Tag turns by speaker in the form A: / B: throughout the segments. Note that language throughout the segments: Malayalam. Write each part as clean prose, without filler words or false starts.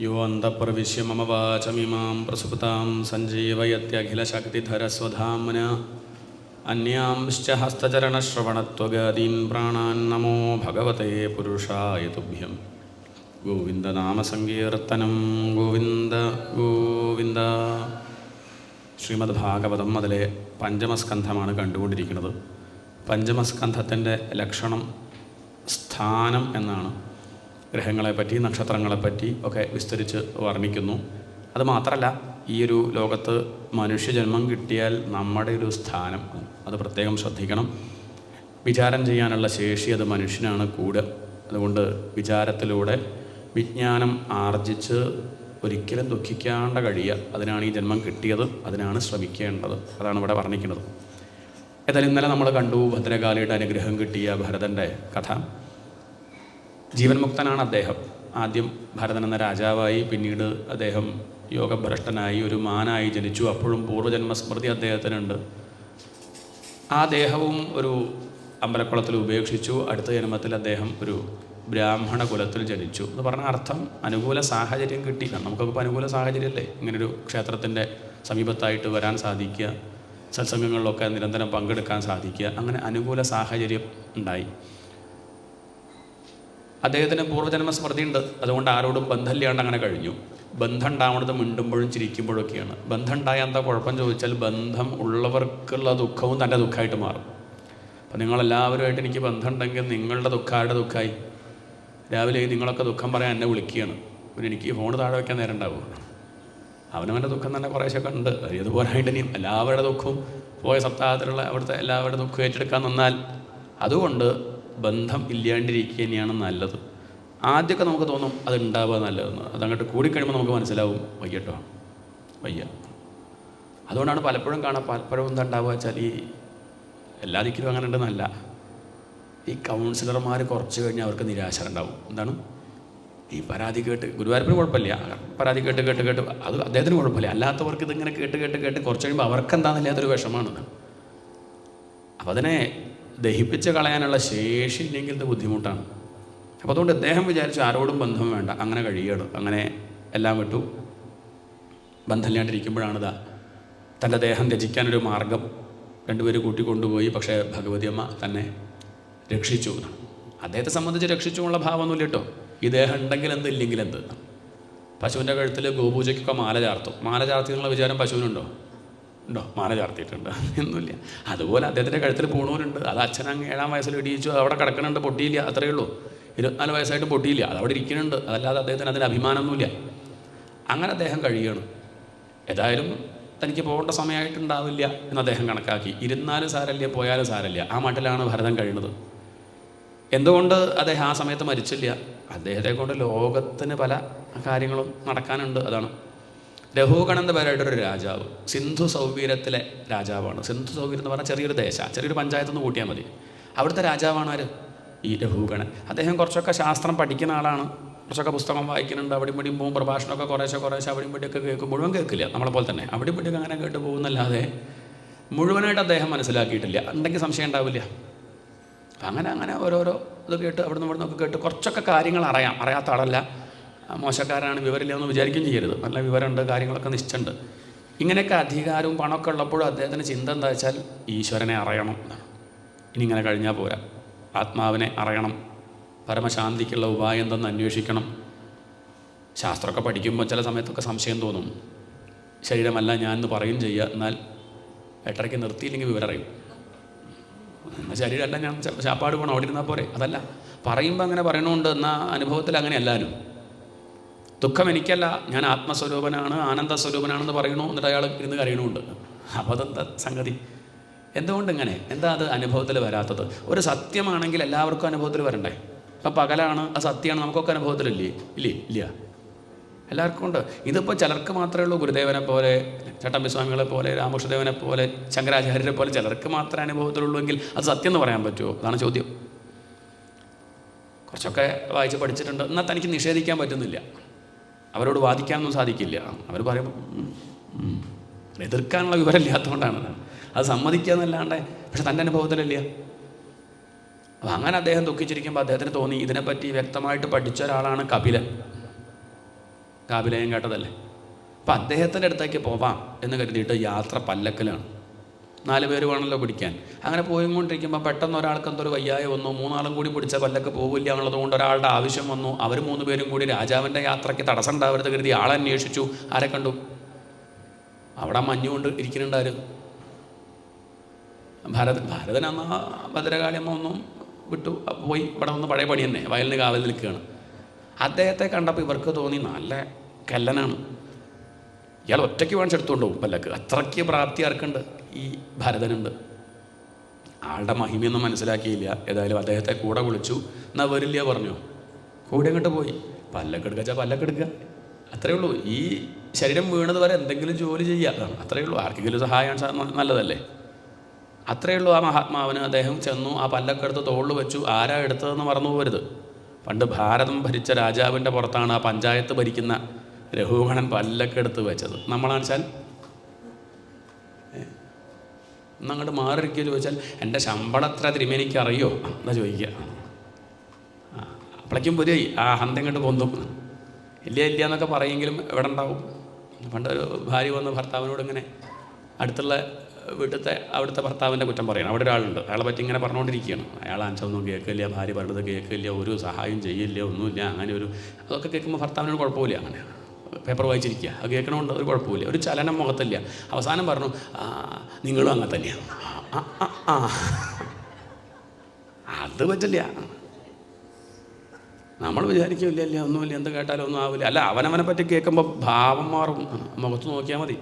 A: യോ അന്തഃപ്രവിശ്യ മമ വാചമിമാം പ്രസുപ്താം സഞ്ജീവയത്യഖിലശക്തിധരസ്വധാംന അന്യാംശ്ച ഹസ്തചരണശ്രവണത്വഗാദീൻ പ്രാണാൻ നമോ ഭഗവതേ പുരുഷായ തുഭ്യം. ഗോവിന്ദനാമസങ്കീർത്തനം. ഗോവിന്ദ ഗോവിന്ദ. ശ്രീമദ് ഭാഗവതം അതിലെ പഞ്ചമസ്കന്ധമാണ് കണ്ടുകൊണ്ടിരിക്കുന്നത്. പഞ്ചമസ്കന്ധത്തിൻ്റെ ലക്ഷണം സ്ഥാനം എന്നാണ്. ഗ്രഹങ്ങളെപ്പറ്റി നക്ഷത്രങ്ങളെപ്പറ്റി ഒക്കെ വിസ്തരിച്ച് വർണ്ണിക്കുന്നു. അതുമാത്രമല്ല, ഈയൊരു ലോകത്ത് മനുഷ്യജന്മം കിട്ടിയാൽ നമ്മുടെ ഒരു സ്ഥാനം അത് പ്രത്യേകം ശ്രദ്ധിക്കണം. വിചാരം ചെയ്യാനുള്ള ശേഷി അത് മനുഷ്യനാണ് കൂടുക. അതുകൊണ്ട് വിചാരത്തിലൂടെ വിജ്ഞാനം ആർജിച്ച് ഒരിക്കലും ദുഃഖിക്കാണ്ട കഴിയുക. അതിനാണ് ഈ ജന്മം കിട്ടിയത്, അതിനാണ് ശ്രമിക്കേണ്ടത്. അതാണ് ഇവിടെ വർണ്ണിക്കുന്നത്. ഏതായാലും ഇന്നലെ നമ്മൾ കണ്ടു ഭദ്രകാളിയുടെ അനുഗ്രഹം കിട്ടിയ ഭരതൻ്റെ കഥ. ജീവൻ മുക്തനാണ് അദ്ദേഹം. ആദ്യം ഭരതൻ എന്ന രാജാവായി, പിന്നീട് അദ്ദേഹം യോഗഭ്രഷ്ടനായി ഒരു മാനായി ജനിച്ചു. അപ്പോഴും പൂർവ്വജന്മസ്മൃതി അദ്ദേഹത്തിനുണ്ട്. ആ ദേഹവും ഒരു അമ്പലക്കുളത്തിൽ ഉപേക്ഷിച്ചു. അടുത്ത ജന്മത്തിൽ അദ്ദേഹം ഒരു ബ്രാഹ്മണ കുലത്തിൽ ജനിച്ചു എന്ന് പറഞ്ഞ അർത്ഥം അനുകൂല സാഹചര്യം കിട്ടി. നമുക്കൊക്കെ ഇപ്പോൾ അനുകൂല സാഹചര്യമല്ലേ ഇങ്ങനൊരു ക്ഷേത്രത്തിൻ്റെ സമീപത്തായിട്ട് വരാൻ സാധിക്കുക, സത്സംഗങ്ങളിലൊക്കെ നിരന്തരം പങ്കെടുക്കാൻ സാധിക്കുക. അങ്ങനെ അനുകൂല സാഹചര്യം ഉണ്ടായി. അദ്ദേഹത്തിന് പൂർവ്വജന്മ സ്മൃതിയുണ്ട്. അതുകൊണ്ട് ആരോടും ബന്ധമില്ലാണ്ട് അങ്ങനെ കഴിഞ്ഞു. ബന്ധം ഉണ്ടാവുന്നത് മിണ്ടുമ്പോഴും ചിരിക്കുമ്പോഴൊക്കെയാണ്. ബന്ധം ഉണ്ടായാൽ എന്താ കുഴപ്പം ചോദിച്ചാൽ, ബന്ധം ഉള്ളവർക്കുള്ള ദുഃഖവും തൻ്റെ ദുഃഖമായിട്ട് മാറും. അപ്പം നിങ്ങളെല്ലാവരുമായിട്ട് എനിക്ക് ബന്ധം ഉണ്ടെങ്കിൽ നിങ്ങളുടെ ദുഃഖമായിട്ട് ദുഃഖമായി. രാവിലെ നിങ്ങളൊക്കെ ദുഃഖം പറയാൻ എന്നെ വിളിക്കുകയാണ്. പിന്നെ എനിക്ക് ഫോൺ താഴെ വയ്ക്കാൻ നേരം ഉണ്ടാവുക. അവനവൻ്റെ ദുഃഖം തന്നെ കുറേശ്ശൊക്കെ ഉണ്ട്. അതുപോലായിട്ട് ഇനിയും എല്ലാവരുടെ ദുഃഖവും പോയ സപ്താഹത്തിലുള്ള അവിടുത്തെ എല്ലാവരുടെ ദുഃഖം ഏറ്റെടുക്കാൻ നിന്നാൽ, അതുകൊണ്ട് ബന്ധം ഇല്ലാണ്ടിരിക്കുക തന്നെയാണ് നല്ലത്. ആദ്യമൊക്കെ നമുക്ക് തോന്നും അത് ഉണ്ടാവുക നല്ലതെന്ന്. അതങ്ങോട്ട് കൂടിക്കഴിയുമ്പോൾ നമുക്ക് മനസ്സിലാവും വയ്യട്ടോ, വയ്യ. അതുകൊണ്ടാണ് പലപ്പോഴും പലപ്പോഴും എന്താ ഉണ്ടാവുക വെച്ചാൽ, ഈ എല്ലാ ദിക്കിലും അങ്ങനെ ഉണ്ടെന്നല്ല, ഈ കൗൺസിലർമാർ കുറച്ച് കഴിഞ്ഞാൽ അവർക്ക് നിരാശ ഉണ്ടാവും. എന്താണ് ഈ പരാതി കേട്ട്, ഗുരുവായൂരപ്പിന് കുഴപ്പമില്ല, പരാതി കേട്ട് കേട്ട് കേട്ട് അത് അദ്ദേഹത്തിന് കുഴപ്പമില്ല. അല്ലാത്തവർക്ക് ഇതിങ്ങനെ കേട്ട് കേട്ട് കേട്ട് കുറച്ച് കഴിയുമ്പോൾ അവർക്ക് എന്താണെന്നില്ലാത്തൊരു വിഷമാണ്. അപ്പോൾ അതിനെ ദഹിപ്പിച്ച് കളയാനുള്ള ശേഷി ഇല്ലെങ്കിൽ ഇത് ബുദ്ധിമുട്ടാണ്. അപ്പോൾ അതുകൊണ്ട് അദ്ദേഹം വിചാരിച്ചു ആരോടും ബന്ധം വേണ്ട, അങ്ങനെ കഴിയുകയാണ്. അങ്ങനെ എല്ലാം വിട്ടു. ബന്ധമില്ലാണ്ടിരിക്കുമ്പോഴാണിതാ തൻ്റെ ദേഹം ത്യജിക്കാനൊരു മാർഗം രണ്ടുപേര് കൂട്ടിക്കൊണ്ടുപോയി. പക്ഷേ ഭഗവതി അമ്മ തന്നെ രക്ഷിച്ചു. അദ്ദേഹത്തെ സംബന്ധിച്ച് രക്ഷിച്ചുള്ള ഭാവമൊന്നുമില്ല കേട്ടോ. ഈ ദേഹം ഉണ്ടെങ്കിൽ എന്ത്, ഇല്ലെങ്കിൽ എന്ത്. പശുവിൻ്റെ കഴുത്തിൽ ഗോപൂജയ്ക്കൊക്കെ മാല ചാർത്തും. മാല ചാർത്തി എന്നുള്ള വിചാരം പശുവിനുണ്ടോ? ഉണ്ടോ? മാല ചാർത്തിയിട്ടുണ്ട് ഒന്നുമില്ല. അതുപോലെ അദ്ദേഹത്തിൻ്റെ കഴുത്തിൽ പൂണൂരുണ്ട്. അത് അച്ഛനങ്ങ് 7-ാം വയസ്സിൽ ഇടിയിച്ചു. അതവിടെ കിടക്കുന്നുണ്ട്, പൊട്ടിയില്ല. അത്രയേ ഉള്ളൂ. 24 വയസ്സായിട്ട് പൊട്ടിയില്ല. അതവിടെ ഇരിക്കുന്നുണ്ട്. അതല്ലാതെ അദ്ദേഹത്തിന് അതിന് അഭിമാനമൊന്നുമില്ല. അങ്ങനെ അദ്ദേഹം കഴിയണം. ഏതായാലും തനിക്ക് പോകേണ്ട സമയമായിട്ടുണ്ടാവില്ല എന്ന് അദ്ദേഹം കണക്കാക്കി. ഇരുന്നാലും സാരല്ല, പോയാലും സാരല്ല. ആ മട്ടിലാണ് ഭരതൻ കഴിയുന്നത്. എന്തുകൊണ്ട് അദ്ദേഹം ആ സമയത്ത് മരിച്ചില്ല? അദ്ദേഹത്തെ കൊണ്ട് ലോകത്തിന് പല കാര്യങ്ങളും നടക്കാനുണ്ട്. അതാണ് രഘുഗണൻ എന്ന പേരായിട്ടൊരു രാജാവ്, സിന്ധു സൗവീരത്തിലെ രാജാവാണ്. സിന്ധു സൗവീരം എന്ന് പറഞ്ഞാൽ ചെറിയൊരു ദേശം, ചെറിയൊരു പഞ്ചായത്ത് നിന്ന് കൂട്ടിയാൽ മതി. അവിടുത്തെ രാജാവാണ് ആര്? ഈ രഘുഗണൻ. അദ്ദേഹം കുറച്ചൊക്കെ ശാസ്ത്രം പഠിക്കുന്ന ആളാണ്. കുറച്ചൊക്കെ പുസ്തകം വായിക്കുന്നുണ്ട്. അവിടെയും ഇവിടെയും പോകും. പ്രഭാഷണമൊക്കെ കുറേശ്ശെ അവിടെയും ഇവിടെയൊക്കെ കേൾക്കും. മുഴുവൻ കേൾക്കില്ല, നമ്മളെപ്പോലെ തന്നെ അവിടെയും ഇവിടെയൊക്കെ അങ്ങനെ കേട്ട് പോകുന്നല്ലാതെ മുഴുവനായിട്ട് അദ്ദേഹം മനസ്സിലാക്കിയിട്ടില്ല. ഉണ്ടെങ്കിൽ സംശയം ഉണ്ടാവില്ല. അങ്ങനെ അങ്ങനെ ഓരോരോ ഇത് കേട്ട് അവിടെ നിന്നൊക്കെ കേട്ട് കുറച്ചൊക്കെ കാര്യങ്ങൾ അറിയാം. അറിയാത്ത ആളല്ല, മോശക്കാരാണ്, വിവരമില്ല എന്ന് വിചാരിക്കുകയും ചെയ്യരുത്. നല്ല വിവരമുണ്ട്, കാര്യങ്ങളൊക്കെ നിശ്ചയുണ്ട്. ഇങ്ങനെയൊക്കെ അധികാരവും പണമൊക്കെ ഉള്ളപ്പോഴും അദ്ദേഹത്തിന് ചിന്ത എന്താ വെച്ചാൽ, ഈശ്വരനെ അറിയണം. ഇനി ഇങ്ങനെ കഴിഞ്ഞാൽ പോരാ, ആത്മാവിനെ അറിയണം, പരമശാന്തിക്കുള്ള ഉപായം എന്തെന്ന് അന്വേഷിക്കണം. ശാസ്ത്രമൊക്കെ പഠിക്കുമ്പോൾ ചില സമയത്തൊക്കെ സംശയം തോന്നും. ശരീരമല്ല ഞാൻ എന്ന് പറയും ചെയ്യുക, എന്നാൽ 8:30 നിർത്തിയില്ലെങ്കിൽ വിവരം അറിയും. ശരീരമല്ല ഞാൻ ചാപ്പാട് പോകണം, അവിടെ ഇരുന്നാൽ പോരെ. അതല്ല, പറയുമ്പോൾ അങ്ങനെ പറയണമുണ്ട്. എന്നാൽ അനുഭവത്തിൽ അങ്ങനെ എല്ലാവരും ദുഃഖം എനിക്കല്ല, ഞാൻ ആത്മസ്വരൂപനാണ്, ആനന്ദസ്വരൂപനാണെന്ന് പറയണു. എന്നിട്ട് അയാൾ ഇരുന്ന് കരയണമുണ്ട്. അപ്പോൾ അതെന്താ സംഗതി? എന്തുകൊണ്ട് ഇങ്ങനെ? എന്താ അത് അനുഭവത്തിൽ വരാത്തത്? ഒരു സത്യമാണെങ്കിൽ എല്ലാവർക്കും അനുഭവത്തിൽ വരണ്ടേ? ഇപ്പം പകലാണ്, അത് സത്യമാണ്, നമുക്കൊക്കെ അനുഭവത്തിലില്ലേ? ഇല്ല. എല്ലാവർക്കും ഉണ്ട്. ഇതിപ്പോൾ ചിലർക്ക് മാത്രമേ ഉള്ളൂ. ഗുരുദേവനെ പോലെ, ചട്ടമ്പിസ്വാമികളെ പോലെ, രാമകൃഷ്ണദേവനെ പോലെ, ശങ്കരാചാര്യരെ പോലെ ചിലർക്ക് മാത്രമേ അനുഭവത്തിലുള്ളൂ എങ്കിൽ അത് സത്യം എന്ന് പറയാൻ പറ്റുമോ? അതാണ് ചോദ്യം. കുറച്ചൊക്കെ വായിച്ച് പഠിച്ചിട്ടുണ്ട്, എന്നാൽ തനിക്ക് നിഷേധിക്കാൻ പറ്റുന്നില്ല. അവരോട് വാദിക്കാനൊന്നും സാധിക്കില്ല. അവർ പറയുമ്പോൾ എതിർക്കാനുള്ള വിവരമില്ലാത്തതുകൊണ്ടാണ്. അത് സമ്മതിക്കാന്നല്ലാണ്ട്, പക്ഷെ തൻ്റെ അനുഭവത്തിലില്ല. അപ്പം അങ്ങനെ അദ്ദേഹം ദുഃഖിച്ചിരിക്കുമ്പോൾ അദ്ദേഹത്തിന് തോന്നി, ഇതിനെപ്പറ്റി വ്യക്തമായിട്ട് പഠിച്ച ഒരാളാണ് കപിലൻ. കാപിലയം കേട്ടതല്ലേ. അപ്പം അദ്ദേഹത്തിൻ്റെ അടുത്തേക്ക് പോവാം എന്ന് കരുതിയിട്ട് യാത്ര പല്ലക്കിലാണ്. 4 പേര് വേണമല്ലോ പിടിക്കാൻ. അങ്ങനെ പോയിക്കൊണ്ടിരിക്കുമ്പോൾ പെട്ടെന്ന് ഒരാൾക്ക് എന്തൊരു വയ്യായ വന്നു. 3 കൂടി പിടിച്ച പല്ലക്ക് പോവില്ല എന്നുള്ളത് കൊണ്ട് ഒരാളുടെ ആവശ്യം വന്നു. അവർ 3 പേരും കൂടി രാജാവിൻ്റെ യാത്രയ്ക്ക് തടസ്സം ഉണ്ടാവരുത് കരുതി ആളന്വേഷിച്ചു. ആരെ കണ്ടു? അവിടെ മഞ്ഞുകൊണ്ട് ഇരിക്കുന്നുണ്ടായിരുന്നു ഭാരതൻ. അന്ന് ഭദ്രകാളിയമ്മ ഒന്നും വിട്ടു പോയി. ഇവിടെ വന്ന് പഴയ പണി തന്നെ, വയലിന് കാവൽ നിൽക്കുകയാണ്. അദ്ദേഹത്തെ കണ്ടപ്പോൾ ഇവർക്ക് തോന്നി നല്ല കല്ലനാണ്, ഇയാൾ ഒറ്റയ്ക്ക് വേണിച്ചെടുത്തുകൊണ്ട് പോകും പല്ലക്ക്. അത്രയ്ക്ക് പ്രാപ്തി ആർക്കുണ്ട്? ഈ ഭരതനുണ്ട്. ആളുടെ മഹിമയൊന്നും മനസ്സിലാക്കിയില്ല. ഏതായാലും അദ്ദേഹത്തെ കൂടെ വിളിച്ചു. എന്നാൽ വരില്ല പറഞ്ഞു. കൂടെ അങ്ങോട്ട് പോയി. പല്ലക്കെടുക്കുക പല്ലക്കെടുക്കുക, അത്രയേ ഉള്ളൂ. ഈ ശരീരം വീണത് വരെ എന്തെങ്കിലും ജോലി ചെയ്യുക, അത്രയേ ഉള്ളൂ. ആർക്കെങ്കിലും സഹായം നല്ലതല്ലേ, അത്രയേ ഉള്ളൂ. ആ മഹാത്മാവിന് അദ്ദേഹം ചെന്നു, ആ പല്ലക്കെടുത്ത് തോളിൽ വെച്ചു. ആരാ എടുത്തതെന്ന് മറന്നു പോകരുത്. പണ്ട് ഭാരതം ഭരിച്ച രാജാവിൻ്റെ പുറത്താണ് ആ പഞ്ചായത്ത് ഭരിക്കുന്ന രഘുഗണൻ പല്ലക്കെടുത്ത് വെച്ചത്. നമ്മളാണെച്ചാൽ എന്നങ്ങോട്ട് മാറിയിരിക്കുക ചോദിച്ചാൽ എൻ്റെ ശമ്പളം എത്ര തിരുമേനിക്ക് അറിയോ എന്നാ ചോദിക്കുക. അപ്പോഴേക്കും പുതിയ ആ ഹന്തങ്ങോട്ട് പൊന്തും. ഇല്ല ഇല്ല എന്നൊക്കെ പറയുമെങ്കിലും എവിടെ ഉണ്ടാവും. പണ്ടൊരു ഭാര്യ വന്ന് ഭർത്താവിനോട് ഇങ്ങനെ അടുത്തുള്ള അവിടുത്തെ ഭർത്താവിൻ്റെ കുറ്റം പറയണം. അവിടെ ഒരാളുണ്ട്, അയാളെ പറ്റി ഇങ്ങനെ പറഞ്ഞുകൊണ്ടിരിക്കുകയാണ്. അയാൾ അഞ്ചൊന്നും കേൾക്കില്ല, ഭാര്യ പറഞ്ഞത് കേൾക്കില്ല, ഒരു സഹായം ചെയ്യില്ല, ഒന്നുമില്ല. അങ്ങനെ അതൊക്കെ കേൾക്കുമ്പോൾ ഭർത്താവിനോട് കുഴപ്പമില്ല. അങ്ങനെ പേപ്പർ വായിച്ചിരിക്കുക, അത് കേൾക്കണമുണ്ട്, ഒരു കുഴപ്പമില്ല, ഒരു ചലനം മുഖത്തില്ല. അവസാനം പറഞ്ഞു, നിങ്ങളും അങ്ങനെ തന്നെയാണ്. അത് പറ്റില്ല. നമ്മൾ വിചാരിക്കില്ല, ഇല്ല ഒന്നുമില്ല, എന്ത് കേട്ടാലും ഒന്നും ആവില്ല. അല്ല, അവനവനെ പറ്റി കേൾക്കുമ്പോൾ ഭാവം മാറും. മുഖത്ത് നോക്കിയാൽ മതി.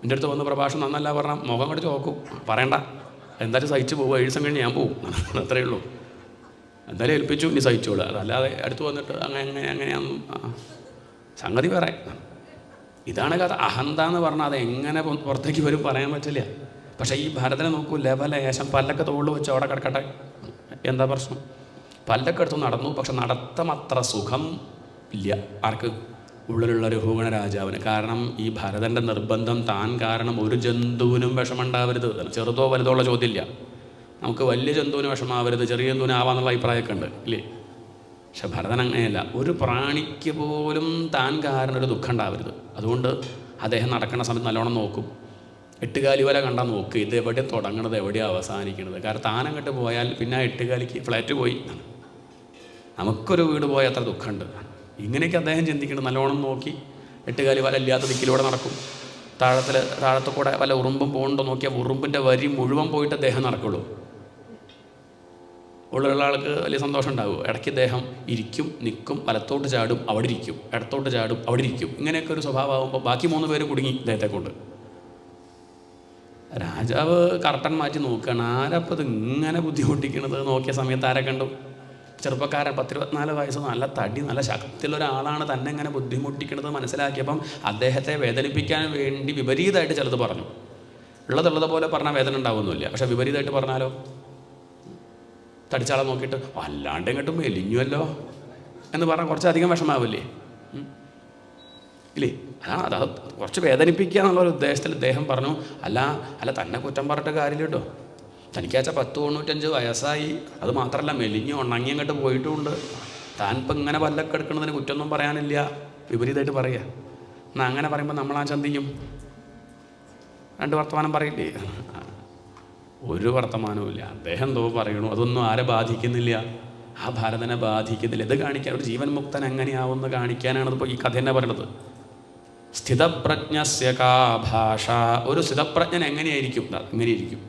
A: എൻ്റെ അടുത്ത് വന്ന് പ്രഭാഷണം നന്നല്ല പറഞ്ഞാൽ മുഖം കൊണ്ട് ചോക്കും. പറയണ്ട, എന്തായാലും സഹിച്ചു പോകും. 7 ദിവസം കഴിഞ്ഞ് ഞാൻ പോവും, അത്രയേ ഉള്ളൂ. എന്തായാലും ഏൽപ്പിച്ചു, ഇനി സഹിച്ചോളൂ. അതല്ലാതെ അടുത്ത് വന്നിട്ട് അങ്ങനെയാണെന്നും സംഗതി വേറെ. ഇതാണ് കഥ. അഹന്ത എന്ന് പറഞ്ഞാൽ അത് എങ്ങനെ പുറത്തേക്ക് വരും പറയാൻ പറ്റില്ല. പക്ഷേ ഈ ഭരതനെ നോക്കൂ, ലേശം പല്ലൊക്കെ തോളിൽ വെച്ച് അവിടെ കിടക്കട്ടെ, എന്താ പ്രശ്നം? പല്ലൊക്കെ എടുത്ത് നടന്നു. പക്ഷെ നടത്തം അത്ര സുഖം ഇല്ല ആർക്ക്? ഉള്ളിലുള്ള രഘുഗണ രാജാവിന്. കാരണം ഈ ഭരതൻ്റെ നിർബന്ധം താൻ കാരണം ഒരു ജന്തുവിനും വിഷമുണ്ടാവരുത്. ചെറുതോ വലുതോ ഉള്ള ചോദ്യമില്ല. നമുക്ക് വലിയ ജന്തുവിന് വിഷമാവരുത്, ചെറിയ ജന്തുവിന് ആവാന്നുള്ള അഭിപ്രായമൊക്കെ ഉണ്ട് ഇല്ലേ? പക്ഷെ ഭരതൻ അങ്ങനെയല്ല. ഒരു പ്രാണിക്ക് പോലും താൻ കാരണം ഒരു ദുഃഖം ഉണ്ടാവരുത്. അതുകൊണ്ട് അദ്ദേഹം നടക്കുന്ന സമയത്ത് നല്ലോണം നോക്കും. 8 കാലി വരെ കണ്ടാൽ നോക്കുക, ഇത് എവിടെ തുടങ്ങണത് എവിടെയാണ് അവസാനിക്കുന്നത്. കാരണം താനങ്ങോട്ട് പോയാൽ പിന്നെ ആ 8 കാലിക്ക് ഫ്ലാറ്റ് പോയി, നമുക്കൊരു വീട് പോയാൽ അത്ര ദുഃഖമുണ്ട്. ഇങ്ങനെയൊക്കെ അദ്ദേഹം ചിന്തിക്കണം. നല്ലോണം നോക്കി 8 കാലി വല ഇല്ലാത്ത ദിക്കിലൂടെ നടക്കും. താഴത്തു കൂടെ വല്ല ഉറുമ്പും പോകണ്ടോ നോക്കിയാൽ ഉറുമ്പിൻ്റെ വരി മുഴുവൻ പോയിട്ട് അദ്ദേഹം നടക്കുള്ളൂ. ഉള്ളിലുള്ള ആൾക്ക് വലിയ സന്തോഷം ഉണ്ടാകും. ഇടയ്ക്ക് അദ്ദേഹം ഇരിക്കും, നിൽക്കും, വലത്തോട്ട് ചാടും, അവിടെ ഇരിക്കും, ഇടത്തോട്ട് ചാടും, അവിടെ ഇരിക്കും. ഇങ്ങനെയൊക്കെ ഒരു സ്വഭാവമാകുമ്പോൾ ബാക്കി 3 പേര് കുടുങ്ങി ഇദ്ദേഹത്തെ കൊണ്ട്. രാജാവ് കർട്ടൻ മാറ്റി നോക്കുകയാണ്. ആരപ്പോൾ ഇത് ഇങ്ങനെ ബുദ്ധിമുട്ടിക്കണത്? നോക്കിയ സമയത്ത് ആരെ കണ്ടു? ചെറുപ്പക്കാരൻ, 10-24 വയസ്സ്, നല്ല തടി, നല്ല ശക്തിയുള്ള ഒരാളാണ് തന്നെ ഇങ്ങനെ ബുദ്ധിമുട്ടിക്കണത് മനസ്സിലാക്കിയപ്പം അദ്ദേഹത്തെ വേദനിപ്പിക്കാൻ വേണ്ടി വിപരീതമായിട്ട് ചിലത് പറഞ്ഞു. ഉള്ളതുള്ളത് പോലെ പറഞ്ഞാൽ വേദന ഉണ്ടാവുന്നില്ല. പക്ഷെ വിപരീതമായിട്ട് പറഞ്ഞാലോ, തടിച്ചാളെ നോക്കിയിട്ട് വല്ലാണ്ട് ഇങ്ങോട്ടും മെലിഞ്ഞുവല്ലോ എന്ന് പറഞ്ഞാൽ കുറച്ചധികം വിഷമാവില്ലേ? ഇല്ലേ? അതാണ് അത് കുറച്ച് വേദനിപ്പിക്കുക എന്നുള്ളൊരു ഉദ്ദേശത്തിൽ അദ്ദേഹം പറഞ്ഞു. അല്ല തന്നെ കുറ്റം പറഞ്ഞിട്ട് കാര്യമില്ല കേട്ടോ. തനിക്കാച്ച 10-95 വയസ്സായി. അത് മാത്രമല്ല, മെലിഞ്ഞ് ഉണങ്ങി അങ്ങോട്ട് പോയിട്ടുമുണ്ട്. താൻ ഇപ്പം ഇങ്ങനെ പല്ലൊക്കെ എടുക്കുന്നതിന് കുറ്റമൊന്നും പറയാനില്ല, വിപരീതമായിട്ട് പറയുക. എന്നാൽ അങ്ങനെ പറയുമ്പോൾ നമ്മളാ ചന്തിക്കും 2 വർത്തമാനം പറയില്ലേ? ഒരു വർത്തമാനവും ഇല്ല. അദ്ദേഹം എന്തോ പറയണു, അതൊന്നും ആരെ ബാധിക്കുന്നില്ല. ആ ഭരതനെ ബാധിക്കുന്നില്ല. ഇത് കാണിക്കാൻ ഒരു ജീവൻ മുക്തൻ എങ്ങനെയാവുമെന്ന് കാണിക്കാനാണ് ഇപ്പോൾ ഈ കഥ തന്നെ പറയുന്നത്. സ്ഥിതപ്രജ്ഞസ്യ കാ ഭാഷ. ഒരു സ്ഥിതപ്രജ്ഞൻ എങ്ങനെയായിരിക്കും? ഇങ്ങനെയിരിക്കും.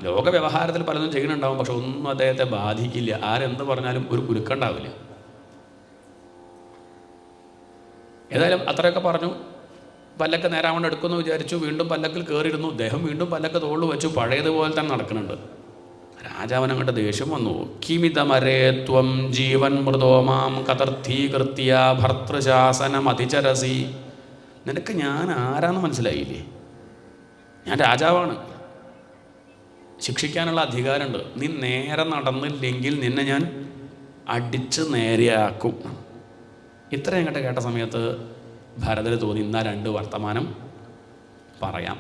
A: ലോക വ്യവഹാരത്തിൽ പലതും ചെയ്യുന്നുണ്ടാവും, പക്ഷെ ഒന്നും അദ്ദേഹത്തെ ബാധിക്കില്ല. ആരെന്ത് പറഞ്ഞാലും ഒരു കുലുക്കുണ്ടാവില്ല. ഏതായാലും അത്രയൊക്കെ പറഞ്ഞു. പല്ലക്ക് നേരാവണ്ണം എടുക്കുമെന്ന് വിചാരിച്ചു. വീണ്ടും പല്ലക്കിൽ കയറിയിരുന്നു. അദ്ദേഹം വീണ്ടും പല്ലക്ക് തോളിൽ വെച്ചു. പഴയതുപോലെ തന്നെ നടക്കുന്നുണ്ട്. രാജാവൻ അങ്ങോട്ട് ദേഷ്യം വന്നു. കിമിതമരേ ത്വം ജീവൻ മൃദോമാം കതർത്ഥീകൃത്യ ഭർത്തൃശാസനം അതിചരസി. നിനക്ക് ഞാൻ ആരാന്ന് മനസ്സിലായില്ലേ? ഞാൻ രാജാവാണ്, ശിക്ഷിക്കാനുള്ള അധികാരമുണ്ട്. നീ നേരെ നടന്നില്ലെങ്കിൽ നിന്നെ ഞാൻ അടിച്ച് നേരെയാക്കും. ഇത്രയും അങ്ങോട്ട് കേട്ട സമയത്ത് ഭരതന് തോന്നി, ഇന്നാ 2 വർത്തമാനം പറയാം